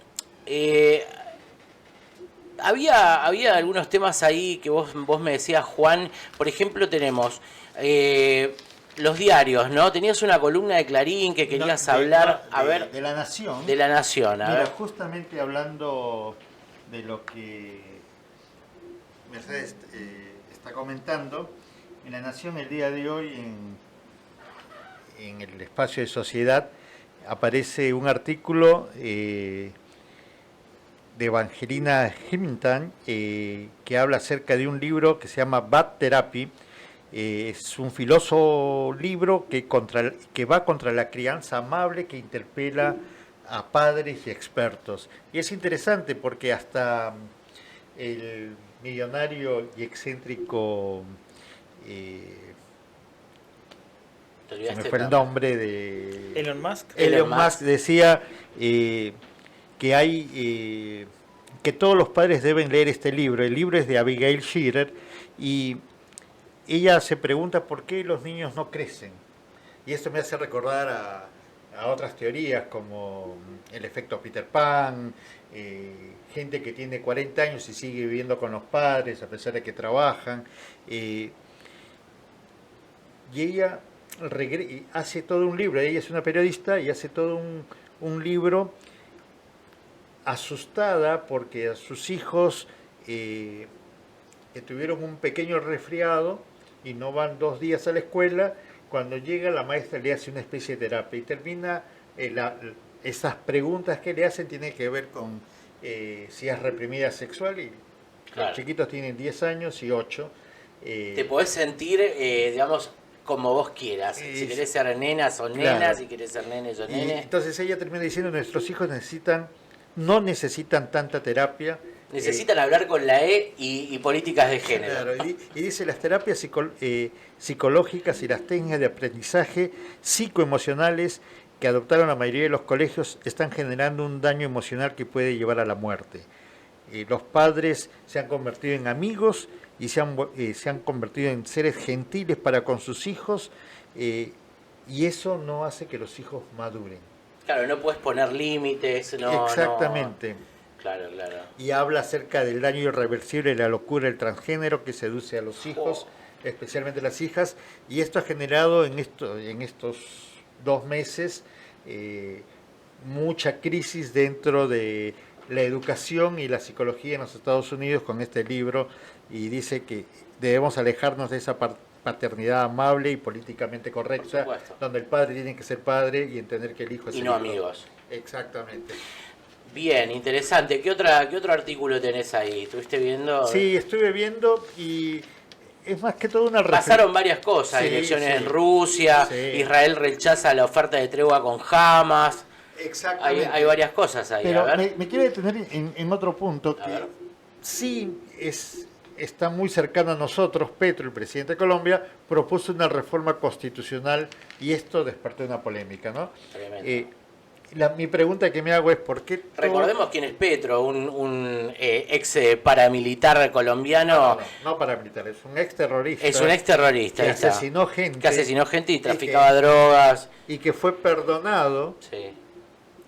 había algunos temas ahí que vos me decías, Juan. Por ejemplo, tenemos los diarios, ¿no? Tenías una columna de Clarín que querías hablar, de La Nación. De La Nación, a Mira, ver. justamente hablando de lo que Mercedes está comentando, en La Nación el día de hoy, en el espacio de sociedad, aparece un artículo de Evangelina Hamilton que habla acerca de un libro que se llama Bad Therapy. Es un filoso libro que va contra la crianza amable, que interpela a padres y expertos. Y es interesante porque hasta el millonario y excéntrico, se me fue el nombre de Elon Musk. Elon Musk decía que hay que todos los padres deben leer este libro. El libro es de Abigail Shrier y ella se pregunta por qué los niños no crecen. Y esto me hace recordar a otras teorías como el efecto Peter Pan, gente que tiene 40 años y sigue viviendo con los padres a pesar de que trabajan. Y ella hace todo un libro, ella es una periodista y hace todo un libro asustada porque a sus hijos que tuvieron un pequeño resfriado y no van 2 días a la escuela, cuando llega la maestra le hace una especie de terapia y termina, esas preguntas que le hacen tienen que ver con si es reprimida sexual y claro. Los chiquitos tienen 10 años y 8. Te podés sentir, digamos, como vos quieras. Si querés ser nena, son claro. nenas, si querés ser nene, son nene. Entonces ella termina diciendo, nuestros hijos no necesitan tanta terapia. Necesitan hablar con la E y políticas de género. Claro, y dice, las terapias psicológicas y las técnicas de aprendizaje psicoemocionales que adoptaron la mayoría de los colegios están generando un daño emocional que puede llevar a la muerte. Los padres se han convertido en amigos y se han convertido en seres gentiles para con sus hijos, y eso no hace que los hijos maduren. Claro, no puedes poner límites. No, exactamente. No. Claro, claro. Y habla acerca del daño irreversible y la locura del transgénero que seduce a los hijos, especialmente las hijas, y esto ha generado en estos 2 meses mucha crisis dentro de la educación y la psicología en los Estados Unidos con este libro, y dice que debemos alejarnos de esa paternidad amable y políticamente correcta, donde el padre tiene que ser padre y entender que el hijo es y el no hijo. Amigos. Exactamente. Bien, interesante. ¿Qué otro artículo tenés ahí? ¿Estuviste viendo? Sí, estuve viendo y es más que todo una Pasaron varias cosas, sí, elecciones sí. en Rusia, Sí. Israel rechaza la oferta de tregua con Hamas. Exactamente. Hay varias cosas ahí. Pero a ver. me quiero detener en otro punto A que ver. sí está muy cercano a nosotros. Petro, el presidente de Colombia, propuso una reforma constitucional y esto despertó una polémica, ¿no? Tremendo. Mi pregunta que me hago es ¿por qué Recordemos quién es Petro, un ex paramilitar colombiano. No paramilitar, es un ex terrorista. Es un ex terrorista. que asesinó gente. Que asesinó gente y traficaba drogas. Y que fue perdonado Sí,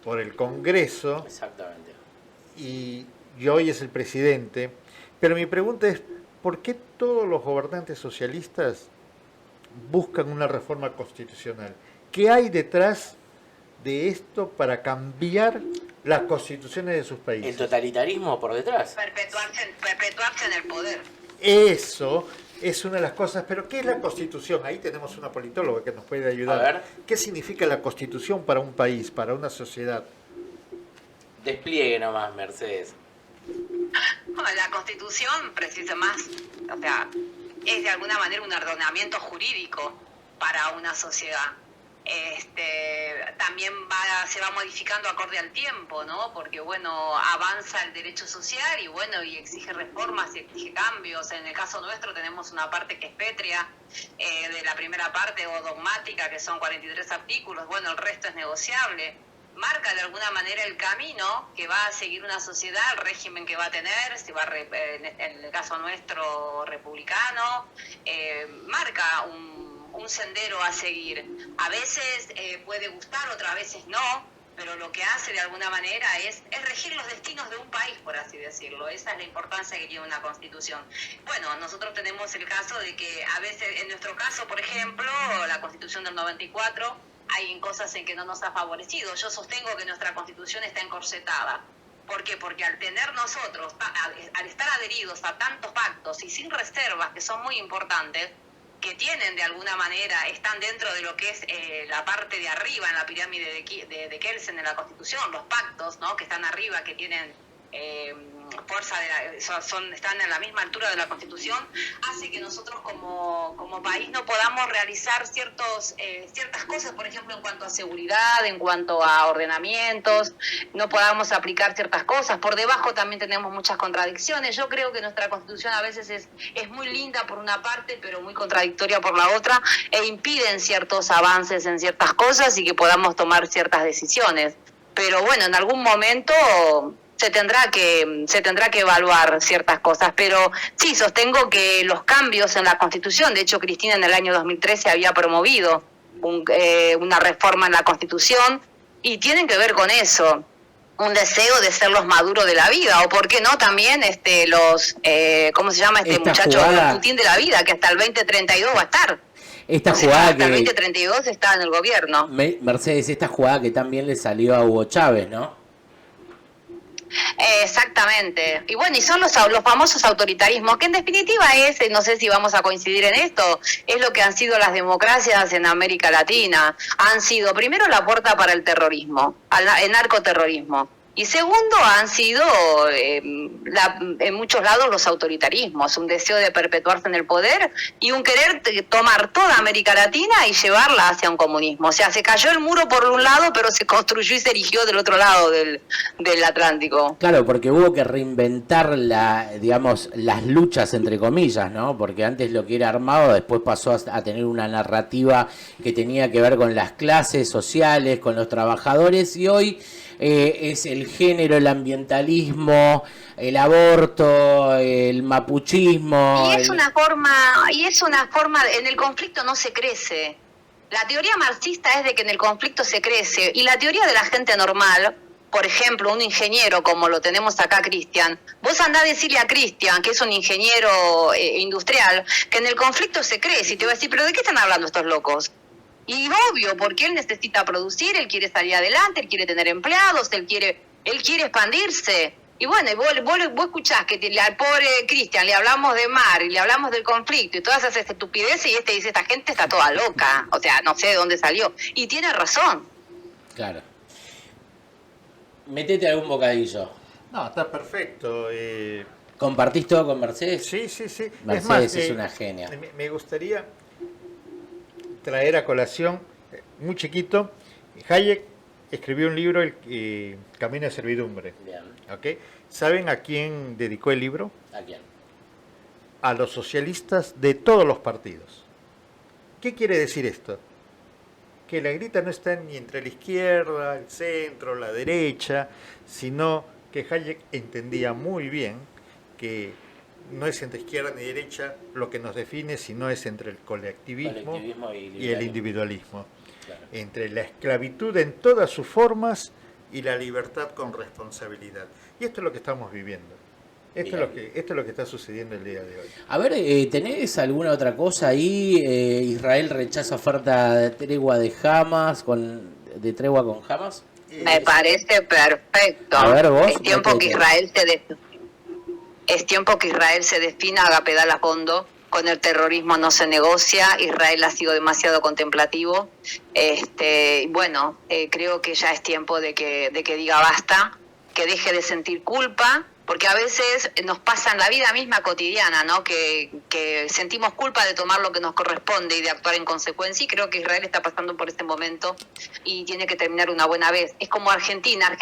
por el Congreso exactamente. y hoy es el presidente. Pero mi pregunta es, ¿por qué todos los gobernantes socialistas buscan una reforma constitucional? ¿Qué hay detrás de esto para cambiar las constituciones de sus países? El totalitarismo por detrás. Perpetuarse en el poder. Eso es una de las cosas, pero ¿qué es la Constitución? Ahí tenemos una politóloga que nos puede ayudar. A ver. ¿Qué significa la Constitución para un país, para una sociedad? Despliegue nomás, Mercedes. Bueno, la Constitución precisa más, o sea, es de alguna manera un ordenamiento jurídico para una sociedad. También se va modificando acorde al tiempo, ¿no? Porque, bueno, avanza el derecho social y, bueno, y exige reformas y exige cambios. En el caso nuestro tenemos una parte que es pétrea, de la primera parte o dogmática, que son 43 artículos. Bueno, el resto es negociable. marca de alguna manera el camino que va a seguir una sociedad, el régimen que va a tener, si va en el caso nuestro republicano, marca un sendero a seguir. A veces puede gustar, otras veces no, pero lo que hace de alguna manera es regir los destinos de un país, por así decirlo. Esa es la importancia que tiene una constitución. Bueno, nosotros tenemos el caso de que a veces, en nuestro caso, por ejemplo, la constitución del 94, hay cosas en que no nos ha favorecido. Yo sostengo que nuestra constitución está encorsetada. ¿Por qué? Porque al tener nosotros, al estar adheridos a tantos pactos y sin reservas que son muy importantes, que tienen de alguna manera, están dentro de lo que es la parte de arriba en la pirámide de Kelsen en la Constitución, los pactos, ¿no?, que están arriba, que tienen fuerza, están a la misma altura de la Constitución, hace que nosotros como país no podamos realizar ciertas cosas, por ejemplo, en cuanto a seguridad, en cuanto a ordenamientos, no podamos aplicar ciertas cosas. Por debajo también tenemos muchas contradicciones. Yo creo que nuestra Constitución a veces es muy linda por una parte, pero muy contradictoria por la otra, e impiden ciertos avances en ciertas cosas y que podamos tomar ciertas decisiones. Pero bueno, en algún momento se tendrá que evaluar ciertas cosas, pero sí, sostengo que los cambios en la Constitución, de hecho Cristina en el año 2013 había promovido una reforma en la Constitución, y tienen que ver con eso, un deseo de ser los Maduro de la vida, o por qué no también ¿cómo se llama este muchacho? Putin de la vida, que hasta el 2032 va a estar. Esta jugada hasta el 2032 está en el gobierno. Mercedes, esta jugada que también le salió a Hugo Chávez, ¿no? Exactamente. Y bueno, y son los famosos autoritarismos, que en definitiva no sé si vamos a coincidir en esto, es lo que han sido las democracias en América Latina. Han sido primero la puerta para el terrorismo, el narcoterrorismo. Y segundo, han sido en muchos lados los autoritarismos, un deseo de perpetuarse en el poder y un querer tomar toda América Latina y llevarla hacia un comunismo. O sea, se cayó el muro por un lado, pero se construyó y se erigió del otro lado del Atlántico. Claro, porque hubo que reinventar las luchas, entre comillas, ¿no? Porque antes lo que era armado, después pasó a tener una narrativa que tenía que ver con las clases sociales, con los trabajadores, y hoy es el género, el ambientalismo, el aborto, el mapuchismo. Y es una forma, en el conflicto no se crece. La teoría marxista es de que en el conflicto se crece, y la teoría de la gente normal, por ejemplo, un ingeniero como lo tenemos acá, Cristian, vos andá a decirle a Cristian, que es un ingeniero industrial, que en el conflicto se crece, y te va a decir, ¿pero de qué están hablando estos locos? Y obvio, porque él necesita producir, él quiere salir adelante, él quiere tener empleados, él quiere expandirse. Y bueno, vos escuchás que al pobre Cristian le hablamos de mar y le hablamos del conflicto y todas esas estupideces, y dice, esta gente está toda loca, o sea, no sé de dónde salió. Y tiene razón. Claro. Metete algún bocadillo. No, está perfecto. ¿Compartís todo con Mercedes? Sí. Mercedes es una genia. Me gustaría traer a colación, muy chiquito, Hayek escribió un libro, el Camino de Servidumbre. Bien. ¿Okay? ¿Saben a quién dedicó el libro? ¿A quién? A los socialistas de todos los partidos. ¿Qué quiere decir esto? Que la grita no está ni entre la izquierda, el centro, la derecha, sino que Hayek entendía muy bien que no es entre izquierda ni derecha lo que nos define, sino es entre el colectivismo y el individualismo. Claro. Entre la esclavitud en todas sus formas y la libertad con responsabilidad. Y esto es lo que estamos viviendo. Esto es lo que está sucediendo el día de hoy. A ver, ¿tenés alguna otra cosa ahí? Israel rechaza oferta de tregua de Hamas, de tregua con Hamas. Me parece perfecto. A ver, vos. Es tiempo que Israel se defina, haga pedal a fondo. Con el terrorismo no se negocia. Israel ha sido demasiado contemplativo. Bueno, creo que ya es tiempo de que diga basta, que deje de sentir culpa porque a veces nos pasa en la vida misma cotidiana, ¿no? Que sentimos culpa de tomar lo que nos corresponde y de actuar en consecuencia, y creo que Israel está pasando por este momento y tiene que terminar una buena vez. Es como Argentina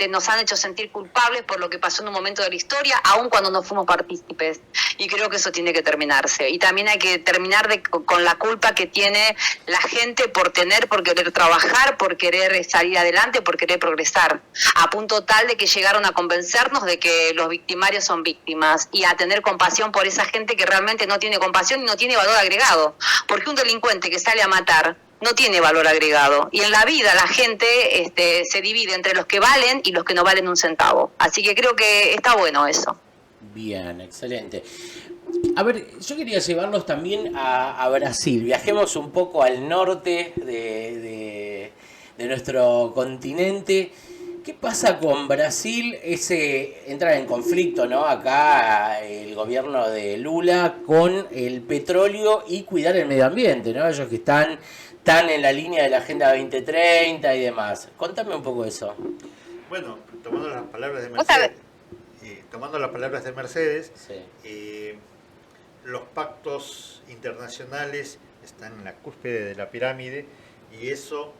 nos han hecho sentir culpables por lo que pasó en un momento de la historia, aun cuando no fuimos partícipes, y creo que eso tiene que terminarse. Y también hay que terminar con la culpa que tiene la gente por querer trabajar, por querer salir adelante, por querer progresar, a punto tal de que llegaron a convencernos de que los victimarios son víctimas, y a tener compasión por esa gente que realmente no tiene compasión y no tiene valor agregado, porque un delincuente que sale a matar no tiene valor agregado, y en la vida la gente se divide entre los que valen y los que no valen un centavo, así que creo que está bueno eso. Bien, excelente. A ver, yo quería llevarlos también a Brasil. Viajemos un poco al norte de nuestro continente. ¿Qué pasa con Brasil? Entra en conflicto, ¿no? Acá el gobierno de Lula con el petróleo y cuidar el medio ambiente, ¿no? Ellos que están en la línea de la Agenda 2030 y demás. Contame un poco eso. Bueno, tomando las palabras de Mercedes, sí. Los pactos internacionales están en la cúspide de la pirámide, y eso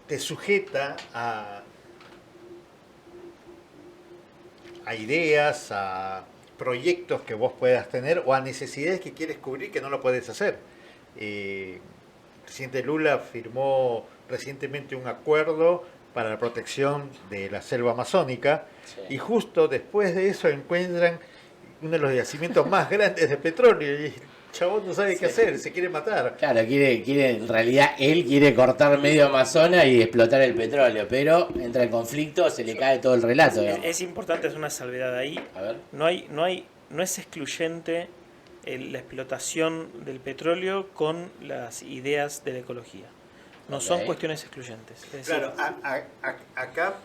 te sujeta a ideas, a proyectos que vos puedas tener, o a necesidades que quieres cubrir que no lo puedes hacer. El presidente Lula firmó recientemente un acuerdo para la protección de la selva amazónica, sí. Y justo después de eso encuentran uno de los yacimientos más grandes de petróleo, y el chabón no sabe qué hacer, se quiere matar. Claro, en realidad él quiere cortar medio Amazonas y explotar el petróleo, pero entra en conflicto, se le cae todo el relato. Es importante hacer una salvedad ahí. A ver. No es excluyente la explotación del petróleo con las ideas de la ecología. No son cuestiones excluyentes. Es decir, Claro, acá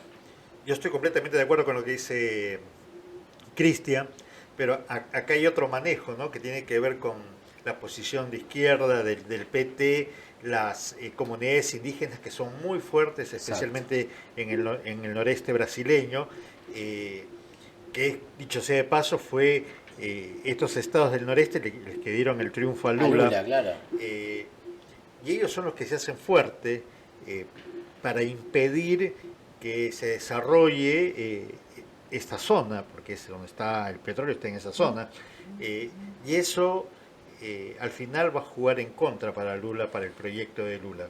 yo estoy completamente de acuerdo con lo que dice Cristian, pero acá hay otro manejo, ¿no? Que tiene que ver con la posición de izquierda del PT, las comunidades indígenas que son muy fuertes, especialmente en el noreste brasileño, que dicho sea de paso fue estos estados del noreste les que dieron el triunfo a Lula. Claro. Y ellos son los que se hacen fuertes para impedir que se desarrolle esta zona, porque es donde está el petróleo, está en esa zona, y eso al final va a jugar en contra para Lula, para el proyecto de Lula.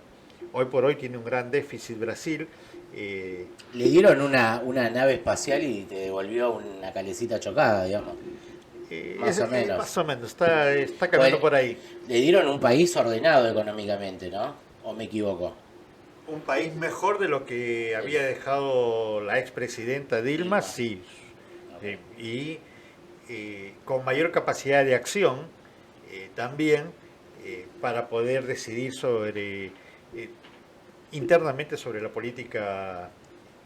Hoy por hoy tiene un gran déficit Brasil. Le dieron una nave espacial y te devolvió una calecita chocada, digamos. Más o menos. Más o menos, está caminando por ahí. Le dieron un país ordenado económicamente, ¿no? ¿O me equivoco? Un país mejor de lo que había dejado la expresidenta Dilma, sí. Y con mayor capacidad de acción también para poder decidir internamente sobre la política,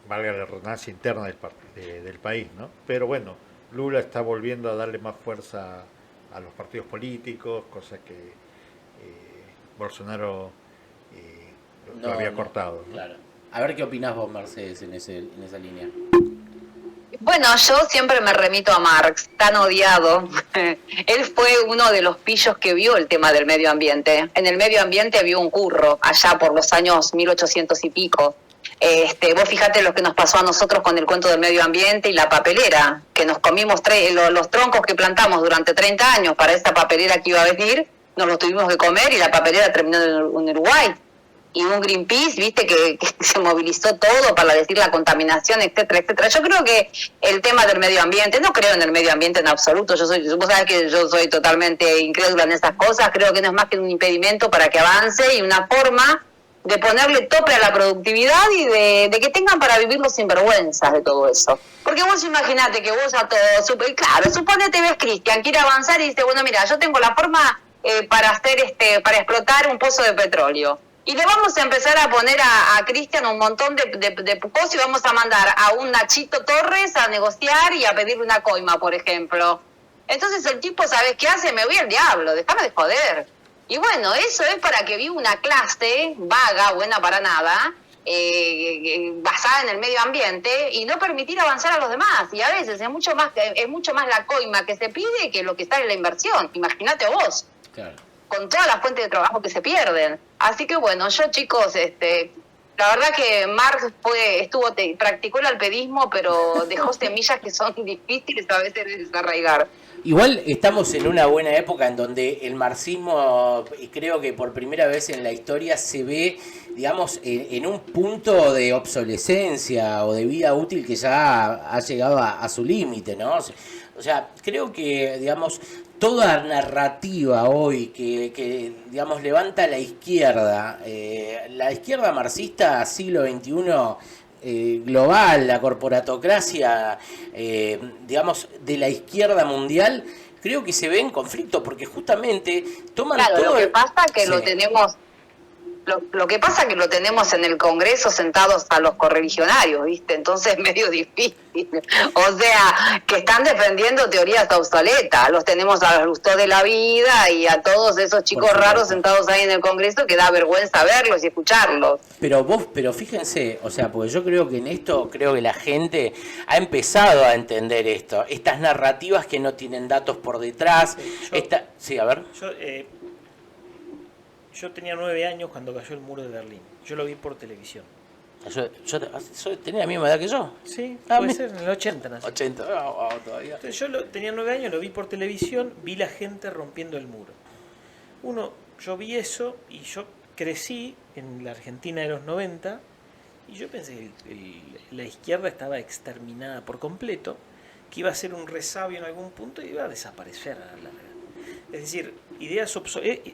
valga la redundancia, interna del país, ¿no? Pero bueno, Lula está volviendo a darle más fuerza a los partidos políticos, cosa que Bolsonaro lo había cortado, ¿no? Claro. A ver qué opinás vos, Mercedes, en esa línea. Bueno, yo siempre me remito a Marx, tan odiado. Él fue uno de los pillos que vio el tema del medio ambiente. En el medio ambiente vio un curro, allá por los años 1800 y pico. Vos fijate lo que nos pasó a nosotros con el cuento del medio ambiente y la papelera, que nos comimos los troncos que plantamos durante 30 años para esta papelera que iba a venir, nos los tuvimos que comer y la papelera terminó en Uruguay. Y un Greenpeace, viste, que se movilizó todo para decir la contaminación, etcétera, etcétera. Yo creo que el tema del medio ambiente, no creo en el medio ambiente en absoluto, vos sabés que yo soy totalmente incrédula en estas cosas, creo que no es más que un impedimento para que avance y una forma de ponerle tope a la productividad y de que tengan para vivir los sinvergüenzas de todo eso. Porque vos imaginate que vos a todos, claro, suponete ves Cristian, quiere avanzar y dice, bueno, mira, yo tengo la forma para para explotar un pozo de petróleo. Y le vamos a empezar a poner a Cristian un montón de cosas y vamos a mandar a un Nachito Torres a negociar y a pedirle una coima, por ejemplo. Entonces el tipo, ¿sabes qué hace? Me voy al diablo, déjame de joder. Y bueno, eso es para que viva una clase vaga, buena para nada, basada en el medio ambiente y no permitir avanzar a los demás. Y a veces es mucho más la coima que se pide que lo que está en la inversión. Imagínate vos, Claro. con todas las fuentes de trabajo que se pierden. Así que bueno, yo chicos, la verdad que Marx practicó el alpedismo, pero dejó semillas que son difíciles a veces de desarraigar. Igual estamos en una buena época en donde el marxismo, creo que por primera vez en la historia se ve, digamos, en un punto de obsolescencia o de vida útil que ya ha llegado a su límite, ¿no? O sea, creo que, digamos, toda narrativa hoy que digamos, levanta la izquierda marxista siglo XXI, global, la corporatocracia, digamos, de la izquierda mundial, creo que se ve en conflicto, porque justamente toman todo... Lo que pasa que Sí. lo que pasa que lo tenemos en el Congreso sentados a los correligionarios, ¿viste? Entonces es medio difícil. O sea, que están defendiendo teorías obsoletas. Los tenemos a los Lustó de la vida y a todos esos chicos raros sentados ahí en el Congreso que da vergüenza verlos y escucharlos. Pero fíjense, o sea, porque yo creo que en esto, creo que la gente ha empezado a entender esto, estas narrativas que no tienen datos por detrás. Sí, a ver. Yo tenía 9 años cuando cayó el muro de Berlín. Yo lo vi por televisión. Yo tenía la misma edad que yo. Sí, puede ser, en el 80 nací. 80, todavía. Entonces yo tenía 9 años, lo vi por televisión, vi la gente rompiendo el muro. Yo vi eso y yo crecí en la Argentina de los 90 y yo pensé que la izquierda estaba exterminada por completo, que iba a ser un resabio en algún punto y iba a desaparecer a la larga. Es decir,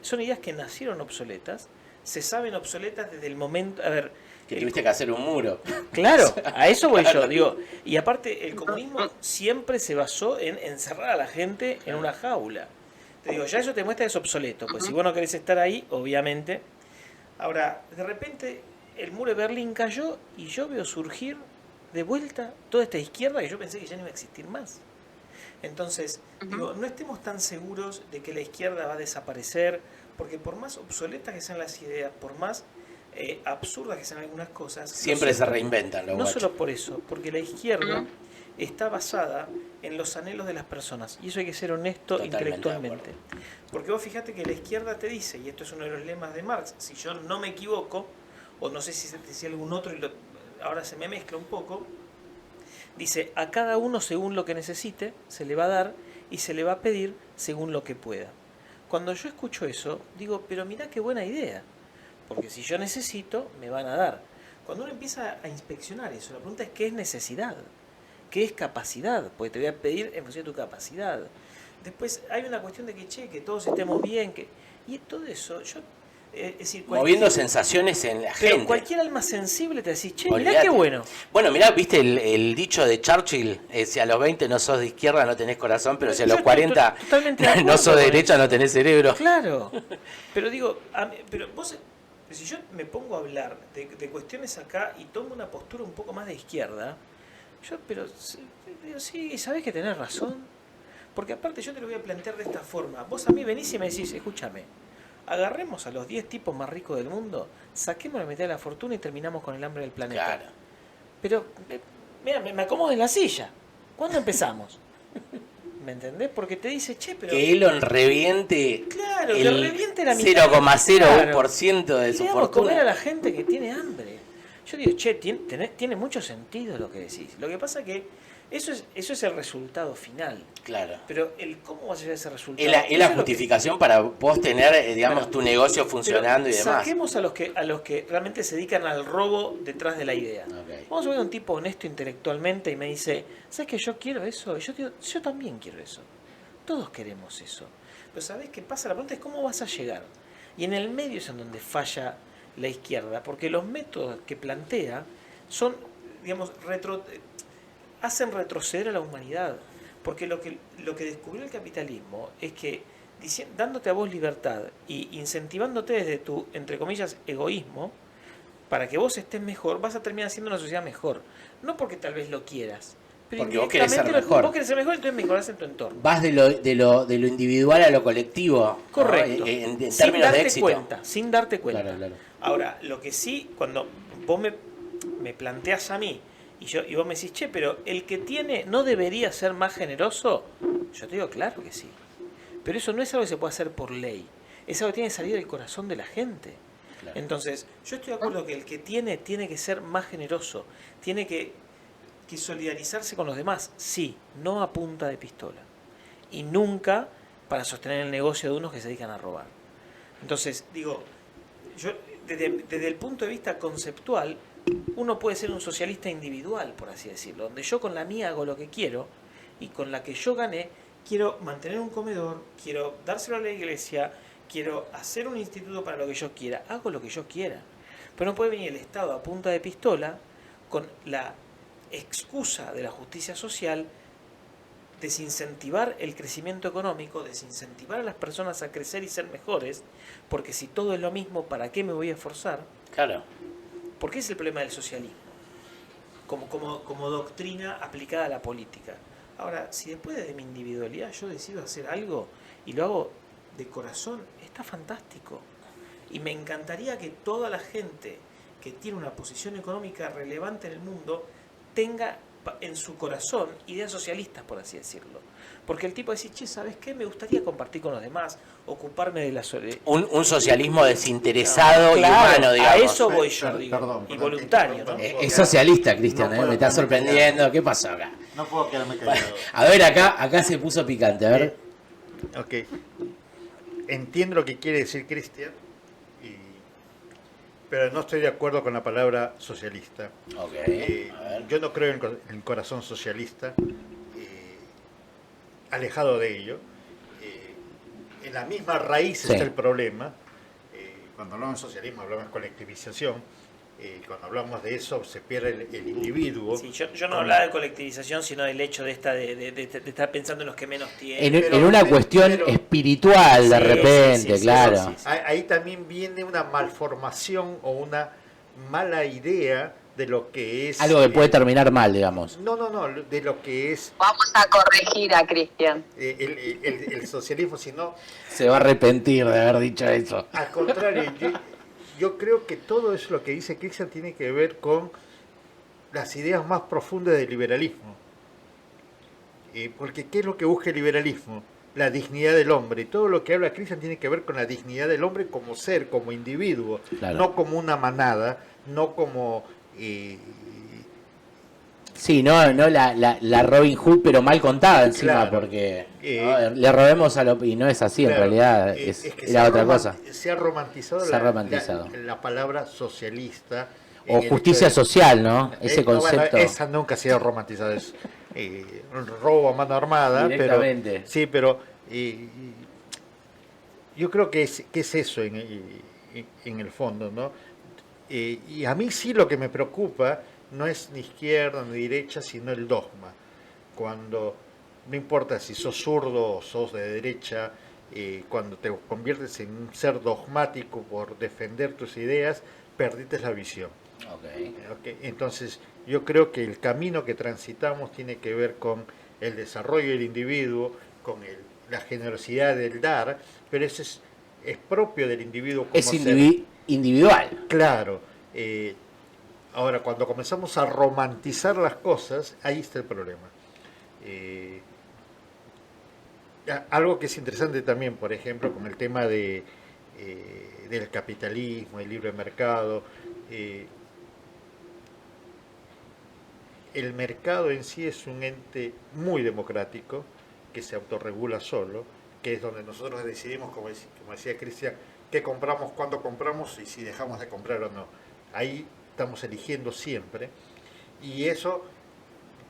son ideas que nacieron obsoletas, se saben obsoletas desde el momento... A ver, que tuviste que hacer un muro. Claro, a eso voy yo, digo. Y aparte, el comunismo siempre se basó en encerrar a la gente en una jaula. Te digo, ya eso te muestra que es obsoleto, pues si vos no querés estar ahí, obviamente. Ahora, de repente, el muro de Berlín cayó y yo veo surgir de vuelta toda esta izquierda que yo pensé que ya no iba a existir más. Entonces, digo, no estemos tan seguros de que la izquierda va a desaparecer, porque por más obsoletas que sean las ideas, por más absurdas que sean algunas cosas... Siempre se reinventan los guachos. solo por eso, porque la izquierda está basada en los anhelos de las personas, y eso hay que ser honesto intelectualmente. Porque vos fíjate que la izquierda te dice, y esto es uno de los lemas de Marx, si yo no me equivoco, o no sé si se decía algún otro, ahora se me mezcla un poco, dice, a cada uno según lo que necesite, se le va a dar y se le va a pedir según lo que pueda. Cuando yo escucho eso, digo, pero mirá qué buena idea, porque si yo necesito, me van a dar. Cuando uno empieza a inspeccionar eso, la pregunta es ¿qué es necesidad? ¿Qué es capacidad? Porque te voy a pedir en función de tu capacidad. Después hay una cuestión de que todos estemos bien, y todo eso, es decir, moviendo sensaciones en la gente. Pero cualquier alma sensible te decís, mirá qué bueno. Bueno, mirá, viste el dicho de Churchill, si a los 20 no sos de izquierda no tenés corazón, pero si a los 40 no sos de derecha no tenés cerebro. Claro, pero digo, pero vos, si yo me pongo a hablar de cuestiones acá y tomo una postura un poco más de izquierda, digo, sí, sabés que tenés razón, porque aparte yo te lo voy a plantear de esta forma. Vos a mí venís y me decís, escúchame, agarremos a los 10 tipos más ricos del mundo, saquemos la mitad de la fortuna y terminamos con el hambre del planeta. Claro. Pero, mira, me acomodo en la silla. ¿Cuándo empezamos? ¿Me entendés? Porque te dice, pero... Que Elon reviente, claro, el que reviente la mitad. 0,01% de su fortuna. fortuna. Comer a la gente que tiene hambre. Yo digo, tiene mucho sentido lo que decís. Lo que pasa que eso es el resultado final. Claro. Pero el cómo va a llegar ese resultado. Es la justificación para vos tener, digamos, tu negocio funcionando y demás. Saquemos a los que realmente se dedican al robo detrás de la idea. Okay. Vamos a ver a un tipo honesto intelectualmente y me dice, ¿sabes que yo quiero eso? Y yo digo, yo también quiero eso. Todos queremos eso. Pero ¿sabés qué pasa? La pregunta es cómo vas a llegar. Y en el medio es en donde falla la izquierda, porque los métodos que plantea son, digamos, hacen retroceder a la humanidad. Porque lo que descubrió el capitalismo es que dándote a vos libertad y incentivándote desde tu, entre comillas, egoísmo, para que vos estés mejor, vas a terminar siendo una sociedad mejor. No porque tal vez lo quieras, pero porque vos querés ser mejor. Vos querés ser mejor, entonces mejorás en tu entorno. Vas de lo individual a lo colectivo. Correcto. ¿No? En términos de éxito. Sin darte cuenta. Claro. Ahora, lo que sí, cuando vos me planteás a mí y vos me decís, che, pero el que tiene no debería ser más generoso. Yo te digo, claro que sí. Pero eso no es algo que se puede hacer por ley. Es algo que tiene que salir del corazón de la gente. Claro. Entonces, yo estoy de acuerdo que el que tiene que ser más generoso. Tiene que solidarizarse con los demás. Sí, no a punta de pistola. Y nunca para sostener el negocio de unos que se dedican a robar. Entonces, digo, yo desde el punto de vista conceptual, uno puede ser un socialista individual, por así decirlo, donde yo con la mía hago lo que quiero y con la que yo gané quiero mantener un comedor, quiero dárselo a la iglesia, quiero hacer un instituto para lo que yo quiera, hago lo que yo quiera. Pero no puede venir el Estado a punta de pistola con la excusa de la justicia social, desincentivar el crecimiento económico, desincentivar a las personas a crecer y ser mejores, porque si todo es lo mismo, ¿para qué me voy a esforzar? Claro. Porque es el problema del socialismo, como doctrina aplicada a la política. Ahora, si después de mi individualidad yo decido hacer algo y lo hago de corazón, está fantástico. Y me encantaría que toda la gente que tiene una posición económica relevante en el mundo tenga en su corazón ideas socialistas, por así decirlo. Porque el tipo dice, che, ¿sabes qué? Me gustaría compartir con los demás, ocuparme de la soledad. Un socialismo desinteresado, claro, y humano, digamos. A eso voy yo, digo, perdón, y voluntario, ¿no? Es socialista, Cristian, No me está sorprendiendo. callado. ¿Qué pasó acá? No puedo quedarme callado. A ver, acá se puso picante, a ver. Ok. Entiendo lo que quiere decir Cristian, pero no estoy de acuerdo con la palabra socialista. Ok, a ver. Yo no creo en el corazón socialista, alejado de ello. En la misma raíz Sí. está el problema. Cuando hablamos de socialismo hablamos de colectivización. Cuando hablamos de eso se pierde el individuo. Sí, yo no hablaba de colectivización, sino del hecho de estar pensando en los que menos tienen. En una cuestión espiritual, de Sí, repente, sí, claro. sí. Ahí también viene una malformación o una mala idea de lo que es... Algo que puede terminar mal, digamos. No, de lo que es Vamos a corregir a Cristian. el socialismo, sino Se va a arrepentir de haber dicho eso. al contrario. Yo creo que todo eso lo que dice Cristian tiene que ver con las ideas más profundas del liberalismo. Porque ¿qué es lo que busca el liberalismo? La dignidad del hombre. Todo lo que habla Cristian tiene que ver con la dignidad del hombre como ser, como individuo, Claro. no como una manada, no como... Sí, no la Robin Hood, pero mal contada encima, Claro. porque ¿no? Le robemos a lo... Y no es así, Claro, en realidad es que era otra cosa. Se ha romantizado, Se ha romantizado. la palabra socialista. O en el justicia hecho de- social, ¿no? Ese No, bueno, concepto. esa nunca ha sido romantizada, es un robo a mano armada. Directamente. Pero yo creo que es eso en el fondo, ¿no? Y a mí sí lo que me preocupa no es ni izquierda ni derecha, sino el dogma. Cuando, no importa si sos zurdo o sos de derecha, cuando te conviertes en un ser dogmático por defender tus ideas, perdiste la visión. Ok. Entonces, yo creo que el camino que transitamos tiene que ver con el desarrollo del individuo, con la generosidad del dar, pero eso es propio del individuo como Es ser. individual. Claro. Ahora, cuando comenzamos a romantizar las cosas, ahí está el problema. Algo que es interesante también, por ejemplo, con el tema del capitalismo, el libre mercado. El mercado en sí es un ente muy democrático, que se autorregula solo, que es donde nosotros decidimos, como decía Cristian, qué compramos, cuándo compramos y si dejamos de comprar o no. Ahí estamos eligiendo siempre, y eso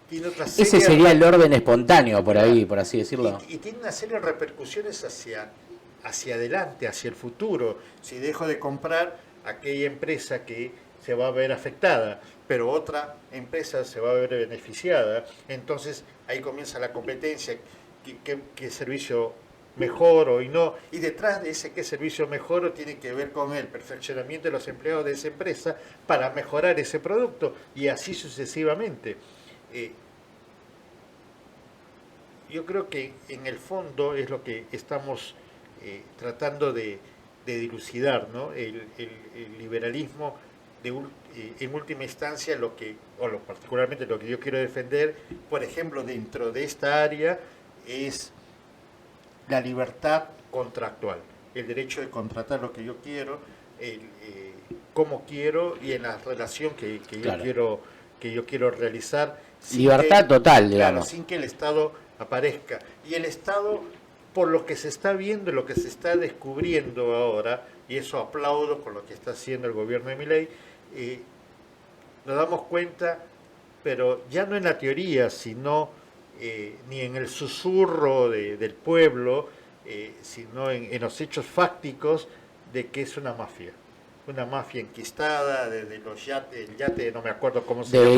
tiene otra serie... Ese sería el orden espontáneo, por ahí, por así decirlo. Y tiene una serie de repercusiones hacia adelante, hacia el futuro. Si dejo de comprar, aquella empresa que se va a ver afectada, pero otra empresa se va a ver beneficiada. Entonces ahí comienza la competencia, qué servicio mejoro y no. Y detrás de ese qué servicio mejoro tiene que ver con el perfeccionamiento de los empleados de esa empresa para mejorar ese producto, y así sucesivamente. Yo creo que en el fondo es lo que estamos tratando de dilucidar, ¿no? El liberalismo en última instancia particularmente lo que yo quiero defender, por ejemplo, dentro de esta área, es la libertad contractual, el derecho de contratar lo que yo quiero, cómo quiero y en la relación que yo quiero realizar. Libertad total, digamos. Claro, sin que el Estado aparezca. Y el Estado, por lo que se está viendo, lo que se está descubriendo ahora, y eso aplaudo por lo que está haciendo el gobierno de Milei, nos damos cuenta, pero ya no en la teoría, sino ni en el susurro del pueblo, sino en los hechos fácticos de que es una mafia enquistada, desde los yates, el yate, no me acuerdo cómo se llama. De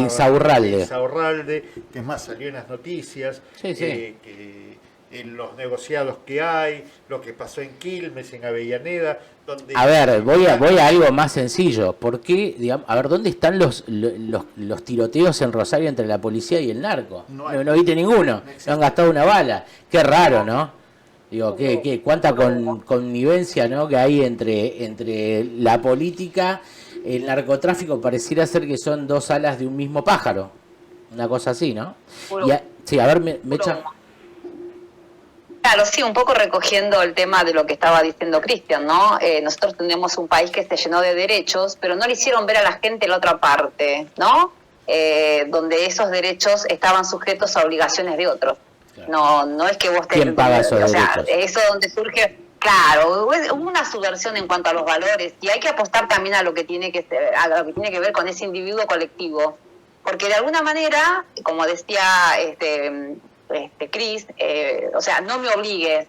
Insaurralde, que más salió en las noticias, que en los negociados que hay, lo que pasó en Quilmes, en Avellaneda, donde... A ver, voy a algo más sencillo. ¿Por qué, digamos, a ver, dónde están los tiroteos en Rosario entre la policía y el narco? No viste ninguno, no han gastado una bala. Qué raro, ¿no? Digo, cuánta connivencia, ¿no?, que hay entre la política, el narcotráfico. Pareciera ser que son dos alas de un mismo pájaro. Una cosa así, ¿no? Sí, a ver, Mecha. Claro, sí, un poco recogiendo el tema de lo que estaba diciendo Cristian, ¿no? Nosotros tenemos un país que se llenó de derechos, pero no le hicieron ver a la gente la otra parte, ¿no? Donde esos derechos estaban sujetos a obligaciones de otros. Claro. No es que vos ¿Quién paga esos derechos? Sea, eso donde surge, claro, hubo una subversión en cuanto a los valores, y hay que apostar también a lo que tiene que ver con ese individuo colectivo, porque de alguna manera, como decía Cris, o sea, no me obligues,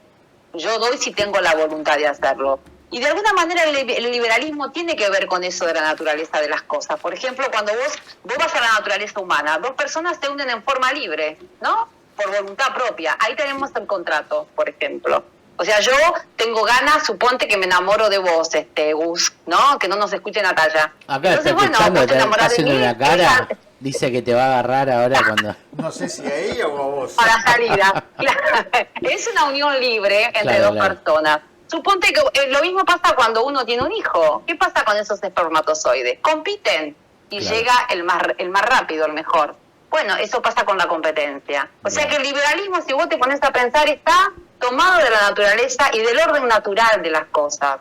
yo doy si tengo la voluntad de hacerlo. Y de alguna manera el liberalismo tiene que ver con eso de la naturaleza de las cosas. Por ejemplo, cuando vos vas a la naturaleza humana, dos personas se unen en forma libre, ¿no? Por voluntad propia. Ahí tenemos el contrato, por ejemplo. O sea, yo tengo ganas, suponte que me enamoro de vos, Gus, ¿no? Que no nos escuche Natalia. Acá está escuchando, te está haciendo la cara. Dice que te va a agarrar ahora cuando... No sé si a ella o a vos. Para salida. Es una unión libre entre dos personas. Suponte que lo mismo pasa cuando uno tiene un hijo. ¿Qué pasa con esos espermatozoides? Compiten y llega el más rápido, el mejor. Bueno, eso pasa con la competencia. O sea que el liberalismo, si vos te pones a pensar, está tomado de la naturaleza y del orden natural de las cosas,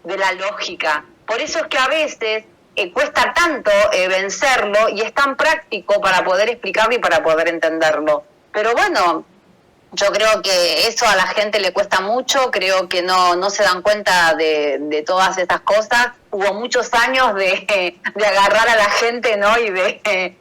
de la lógica. Por eso es que a veces cuesta tanto vencerlo y es tan práctico para poder explicarlo y para poder entenderlo. Pero bueno, yo creo que eso a la gente le cuesta mucho, creo que no se dan cuenta de todas esas cosas. Hubo muchos años de agarrar a la gente, ¿no? Y de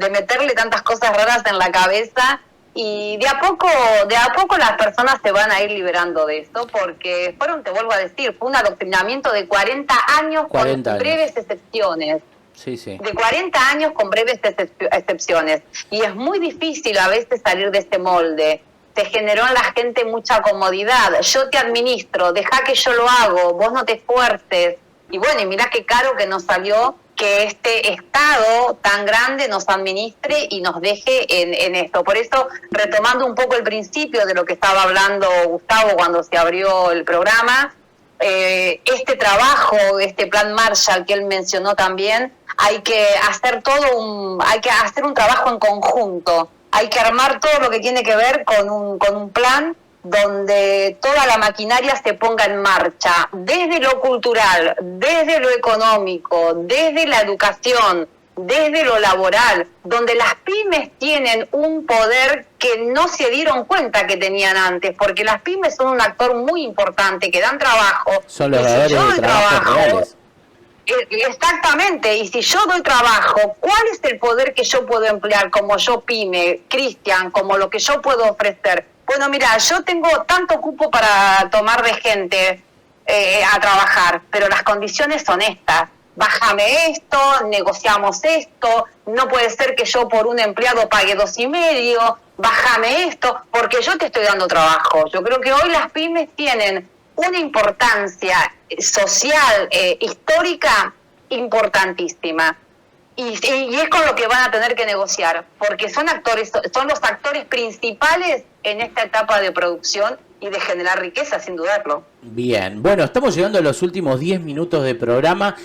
meterle tantas cosas raras en la cabeza, y de a poco las personas se van a ir liberando de esto, porque te vuelvo a decir, fue un adoctrinamiento de 40 años con breves excepciones. Sí. De 40 años con breves excepciones. Y es muy difícil a veces salir de este molde. Se generó en la gente mucha comodidad. Yo te administro, deja que yo lo hago, vos no te esfuerces. Y bueno, y mirá qué caro que nos salió que este Estado tan grande nos administre y nos deje en esto. Por eso, retomando un poco el principio de lo que estaba hablando Gustavo cuando se abrió el programa, este trabajo, este plan Marshall que él mencionó también, hay que hacer un trabajo en conjunto, hay que armar todo lo que tiene que ver con un plan donde toda la maquinaria se ponga en marcha, desde lo cultural, desde lo económico, desde la educación, desde lo laboral, donde las pymes tienen un poder que no se dieron cuenta que tenían antes, porque las pymes son un actor muy importante, que dan trabajo. Son los dadores de trabajo reales. Exactamente, y si yo doy trabajo, ¿cuál es el poder que yo puedo emplear como yo pyme, Cristian, como lo que yo puedo ofrecer? Bueno, mira, yo tengo tanto cupo para tomar de gente a trabajar, pero las condiciones son estas. Bájame esto, negociamos esto, no puede ser que yo por un empleado pague 2,5, bájame esto, porque yo te estoy dando trabajo. Yo creo que hoy las pymes tienen una importancia social, histórica, importantísima. Y es con lo que van a tener que negociar, porque son los actores principales en esta etapa de producción y de generar riqueza, sin dudarlo. Bien, bueno, estamos llegando a los últimos 10 minutos de programa.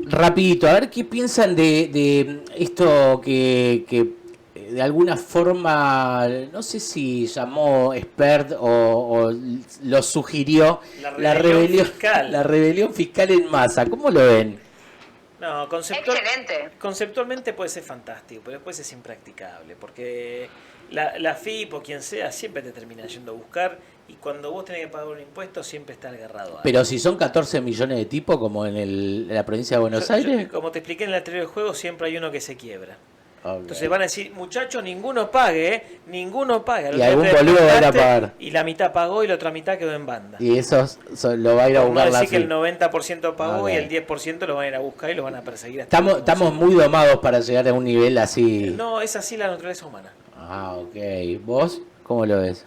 rapidito, a ver qué piensan de esto que de alguna forma, no sé si llamó expert o lo sugirió, la rebelión fiscal en masa. ¿Cómo lo ven? No, Excelente. Conceptualmente puede ser fantástico, pero después es impracticable, porque la FIP o quien sea siempre te termina yendo a buscar, y cuando vos tenés que pagar un impuesto siempre está agarrado a... Pero si son 14 millones de tipos como en la provincia de Buenos Aires. Como te expliqué en el anterior juego, siempre hay uno que se quiebra. Okay. Entonces van a decir, muchachos, ninguno pague. Y algún boludo va a ir a pagar. Y la mitad pagó y la otra mitad quedó en banda. Y eso lo va a ir a buscar la FIP. Que el FIP. 90% pagó, Okay. Y el 10% lo van a ir a buscar y lo van a perseguir hasta Estamos muy domados para llegar a un nivel así. No, es así la naturaleza humana. Ah, ok. ¿Vos cómo lo ves?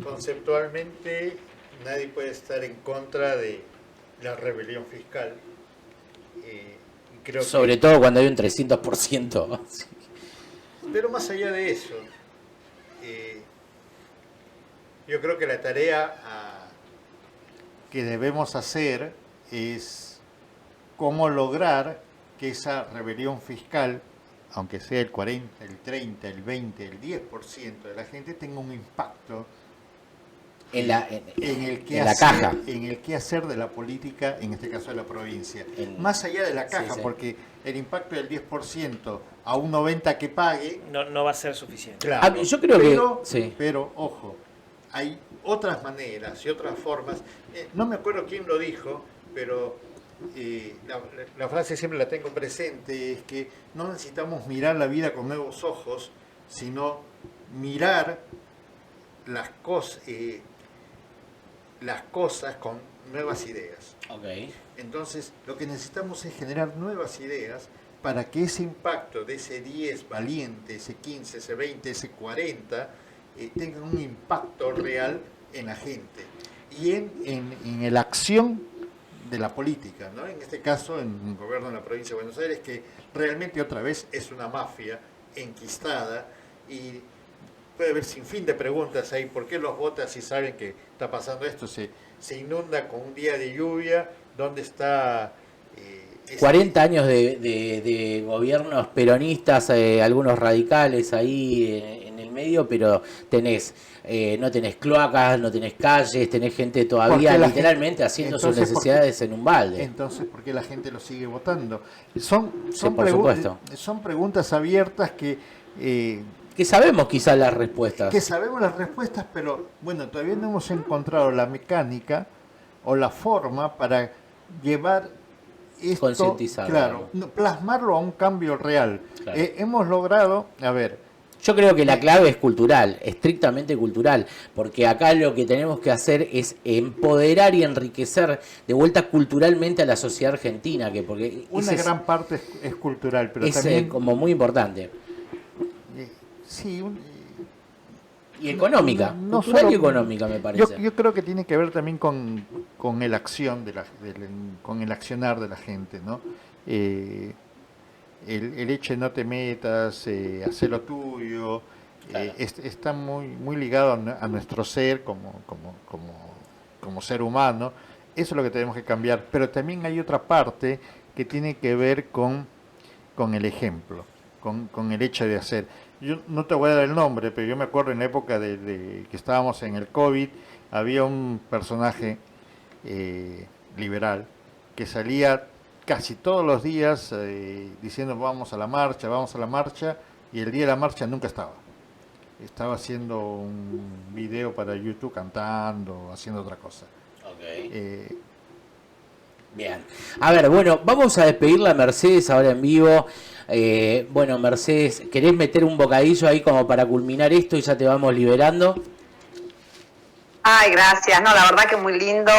Conceptualmente, nadie puede estar en contra de la rebelión fiscal. Creo Sobre todo cuando hay un 300%. Pero más allá de eso, yo creo que la tarea que debemos hacer es cómo lograr que esa rebelión fiscal, aunque sea el 40, el 30, el 20, el 10% de la gente, tenga un impacto en el que hacer de la política, en este caso de la provincia. Más allá de la caja, sí. Porque el impacto del 10% a un 90% que pague... No va a ser suficiente. Claro, yo creo que... Sí. Pero, ojo, hay otras maneras y otras formas. No me acuerdo quién lo dijo, pero la frase siempre la tengo presente, es que no necesitamos mirar la vida con nuevos ojos, sino mirar las cosas con nuevas ideas. Okay. Entonces, lo que necesitamos es generar nuevas ideas para que ese impacto de ese 10 valiente, ese 15, ese 20, ese 40, tenga un impacto real en la gente y en la acción de la política, ¿no? En este caso, en el gobierno de la provincia de Buenos Aires, que realmente otra vez es una mafia enquistada y puede haber sin fin de preguntas ahí. ¿Por qué los votan si saben que está pasando esto? Se inunda con un día de lluvia. ¿Dónde está? 40 años de gobiernos peronistas, algunos radicales ahí en el medio, pero no tenés cloacas, no tenés calles, tenés gente todavía literalmente haciendo sus necesidades en un balde. Entonces, ¿por qué la gente lo sigue votando? Son preguntas abiertas que sabemos quizás las respuestas. Que sabemos las respuestas, pero bueno, todavía no hemos encontrado la mecánica o la forma para llevar esto, concientizar, claro, plasmarlo a un cambio real. Claro. Hemos logrado, yo creo que la clave es cultural, estrictamente cultural, porque acá lo que tenemos que hacer es empoderar y enriquecer de vuelta culturalmente a la sociedad argentina, porque una gran parte es cultural, pero es también como muy importante. Sí, y económica, no cultural solo, y económica me parece. Yo creo que tiene que ver también con el acción con el accionar de la gente, ¿no? El hecho de no te metas, hacer lo tuyo, claro. Está muy ligado a nuestro ser como ser humano. Eso es lo que tenemos que cambiar, pero también hay otra parte que tiene que ver con el ejemplo, con el hecho de hacer. Yo no te voy a dar el nombre, pero yo me acuerdo en la época de que estábamos en el COVID, había un personaje liberal que salía casi todos los días diciendo vamos a la marcha, y el día de la marcha nunca estaba. Estaba haciendo un video para YouTube cantando, haciendo otra cosa. Okay. Bien. A ver, bueno, vamos a despedirla a Mercedes ahora en vivo. Bueno, Mercedes, ¿querés meter un bocadillo ahí como para culminar esto y ya te vamos liberando? Ay, gracias. No, la verdad que muy lindo.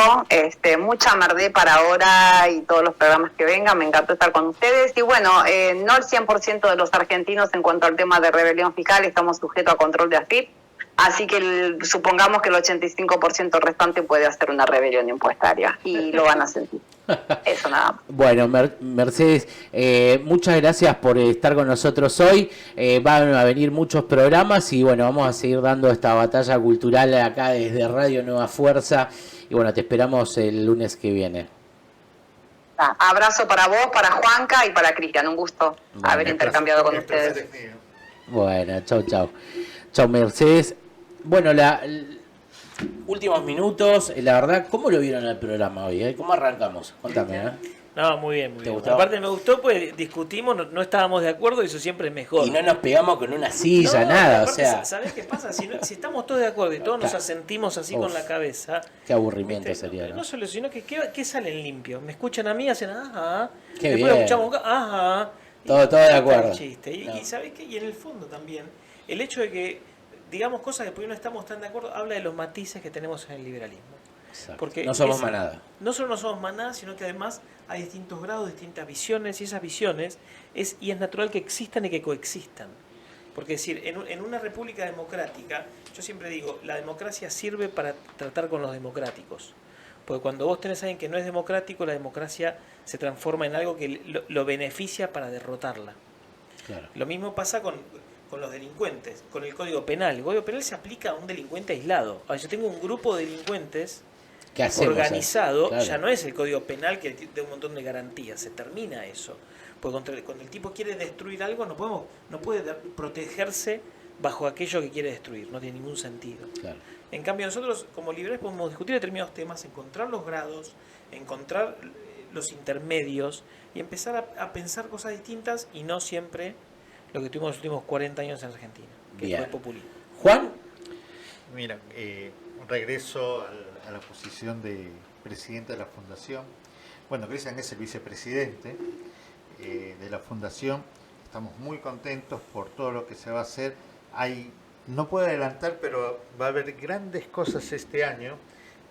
Mucha merdé para ahora y todos los programas que vengan. Me encantó estar con ustedes. Y bueno, no el 100% de los argentinos en cuanto al tema de rebelión fiscal estamos sujetos a control de AFIP. Así que supongamos que el 85% restante puede hacer una rebelión impuestaria y lo van a sentir. Eso nada más. Bueno, Mercedes, muchas gracias por estar con nosotros hoy. Van a venir muchos programas y bueno, vamos a seguir dando esta batalla cultural acá desde Radio Nueva Fuerza y bueno, te esperamos el lunes que viene. Abrazo para vos, para Juanca y para Cristian. Un gusto haber intercambiado con ustedes. Bueno, chau, chau. Chau, Mercedes. Bueno, últimos minutos, la verdad, ¿cómo lo vieron el programa hoy? ¿Cómo arrancamos? Contame, No, muy bien, muy bien. ¿Gustó? Aparte me gustó, pues discutimos, no estábamos de acuerdo y eso siempre es mejor. Y no nos pegamos con una silla, nada, aparte, o sea... ¿Sabés qué pasa? Si estamos todos de acuerdo y todos nos asentimos así con la cabeza... Qué aburrimiento sería, ¿no? No solo, sino que ¿qué salen limpios? Me escuchan a mí, hacen ajá. Qué después bien. lo escuchamos acá, ajá. Todo de acuerdo. Chiste. No. Y ¿sabés qué? Y en el fondo también, el hecho de que digamos cosas que por ahí no estamos tan de acuerdo, habla de los matices que tenemos en el liberalismo. Exacto. Porque no somos manada. No solo no somos manada, sino que además hay distintos grados, distintas visiones, y esas visiones es natural que existan y que coexistan. Porque es decir, en una república democrática, yo siempre digo, la democracia sirve para tratar con los democráticos. Porque cuando vos tenés a alguien que no es democrático, la democracia se transforma en algo que lo beneficia para derrotarla. Claro. Lo mismo pasa con los delincuentes, con el Código Penal. El Código Penal se aplica a un delincuente aislado. Ahora, yo tengo un grupo de delincuentes organizado, claro. Ya no es el Código Penal que da un montón de garantías, se termina eso. Porque cuando el tipo quiere destruir algo, no puede protegerse bajo aquello que quiere destruir, no tiene ningún sentido. Claro. En cambio nosotros como liberales podemos discutir determinados temas, encontrar los grados, encontrar los intermedios y empezar a pensar cosas distintas y no siempre lo que tuvimos los últimos 40 años en Argentina, que Bien. fue el populismo. Juan. Mira, regreso a la posición de presidente de la Fundación. Bueno, Cristian es el vicepresidente de la Fundación. Estamos muy contentos por todo lo que se va a hacer. No puedo adelantar, pero va a haber grandes cosas este año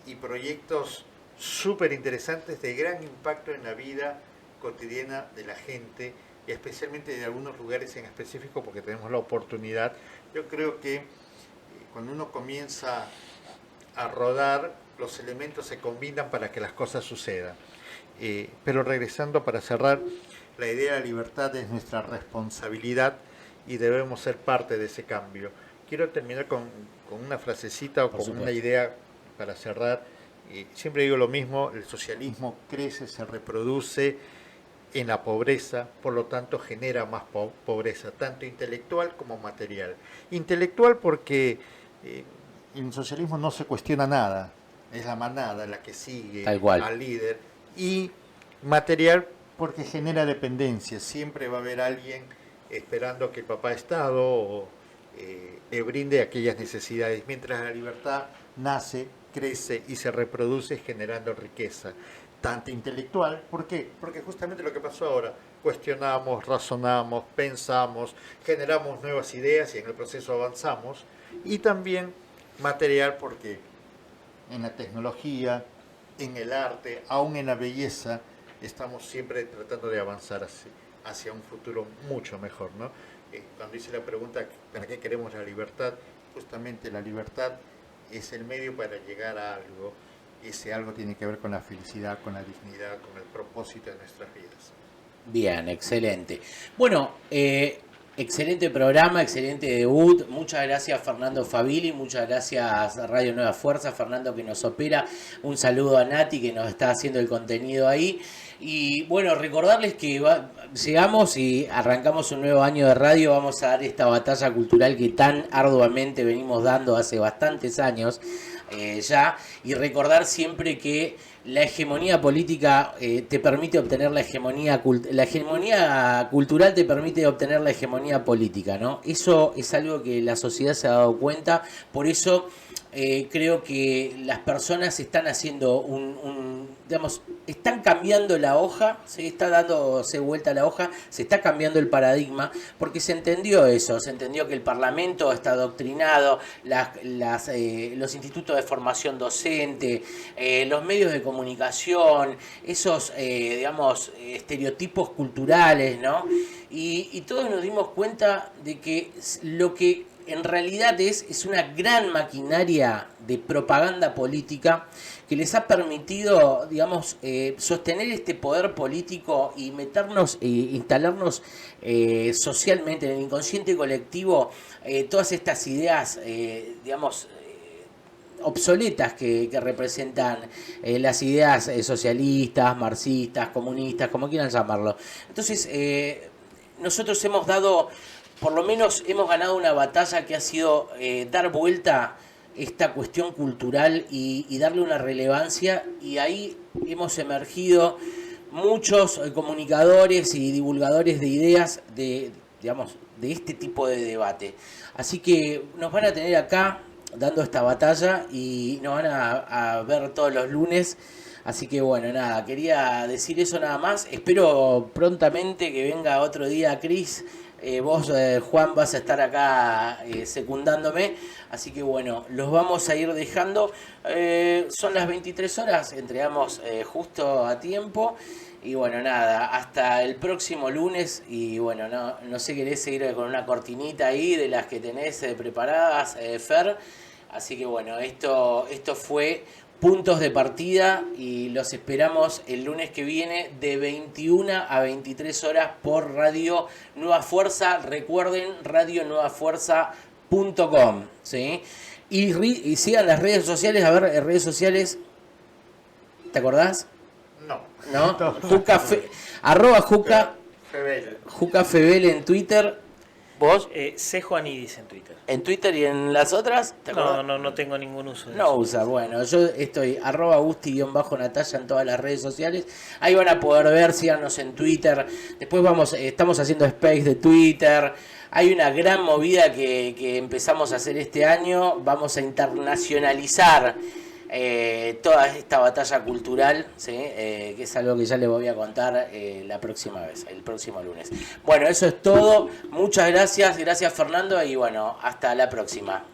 y proyectos súper interesantes de gran impacto en la vida cotidiana de la gente y especialmente de algunos lugares en específico porque tenemos la oportunidad. Yo creo que cuando uno comienza a rodar, los elementos se combinan para que las cosas sucedan. Pero regresando para cerrar, la idea de la libertad es nuestra responsabilidad y debemos ser parte de ese cambio. Quiero terminar con una frasecita o con una idea para cerrar. Siempre digo lo mismo, el socialismo crece, se reproduce en la pobreza, por lo tanto genera más pobreza, tanto intelectual como material. Intelectual porque en el socialismo no se cuestiona nada, es la manada la que sigue al líder, y material porque genera dependencia, siempre va a haber alguien esperando que el papá Estado le brinde aquellas necesidades, mientras la libertad nace, crece y se reproduce generando riqueza, tanto intelectual, ¿por qué? Porque justamente lo que pasó ahora, cuestionamos, razonamos, pensamos, generamos nuevas ideas y en el proceso avanzamos, y también material porque en la tecnología, en el arte, aún en la belleza, estamos siempre tratando de avanzar hacia un futuro mucho mejor, ¿no? Cuando hice la pregunta, ¿para qué queremos la libertad? Justamente la libertad es el medio para llegar a algo. Ese algo tiene que ver con la felicidad, con la dignidad, con el propósito de nuestras vidas. Bien, excelente. Bueno, excelente programa, excelente debut. Muchas gracias Fernando Fabili, muchas gracias Radio Nueva Fuerza, Fernando que nos opera. Un saludo a Nati que nos está haciendo el contenido ahí. Y bueno, recordarles que llegamos y arrancamos un nuevo año de radio. Vamos a dar esta batalla cultural que tan arduamente venimos dando hace bastantes años ya. Y recordar siempre que la hegemonía política te permite obtener la hegemonía cultural te permite obtener la hegemonía política, ¿no? Eso es algo que la sociedad se ha dado cuenta. Por eso creo que las personas están haciendo digamos, están cambiando la hoja, se está dándose vuelta la hoja, se está cambiando el paradigma, porque se entendió eso, se entendió que el Parlamento está adoctrinado, los institutos de formación docente, los medios de comunicación, esos, digamos, estereotipos culturales, ¿no? Y todos nos dimos cuenta de que lo que en realidad es una gran maquinaria de propaganda política que les ha permitido, digamos, sostener este poder político y meternos, instalarnos socialmente en el inconsciente colectivo todas estas ideas, digamos, obsoletas que representan las ideas socialistas, marxistas, comunistas, como quieran llamarlo. Entonces, nosotros hemos dado, por lo menos hemos ganado una batalla que ha sido dar vuelta esta cuestión cultural y darle una relevancia, y ahí hemos emergido muchos comunicadores y divulgadores de ideas de este tipo de debate. Así que nos van a tener acá dando esta batalla y nos van a ver todos los lunes. Así que bueno, nada, quería decir eso nada más. Espero prontamente que venga otro día Cris. Vos, Juan, vas a estar acá secundándome. Así que bueno, los vamos a ir dejando. Son las 23 horas, entregamos justo a tiempo. Y bueno, nada, hasta el próximo lunes. Y bueno, no sé, querés seguir con una cortinita ahí de las que tenés preparadas, Fer. Así que bueno, esto fue Puntos de Partida y los esperamos el lunes que viene de 21 a 23 horas por Radio Nueva Fuerza. Recuerden, radionuevafuerza.com, ¿sí? Y sigan las redes sociales. A ver, redes sociales, ¿te acordás? ¿No? Arroba Juca Febele en Twitter. ¿Vos? C. Juanidis en Twitter. ¿En Twitter y en las otras? No tengo ningún uso de eso. No usa, bueno, yo estoy arroba Gusti-Natalia en todas las redes sociales. Ahí van a poder ver, síganos en Twitter. Después estamos haciendo space de Twitter. Hay una gran movida que empezamos a hacer este año. Vamos a internacionalizar toda esta batalla cultural, ¿sí? Que es algo que ya les voy a contar la próxima vez, el próximo lunes. Bueno, eso es todo. Muchas gracias Fernando, y bueno, hasta la próxima.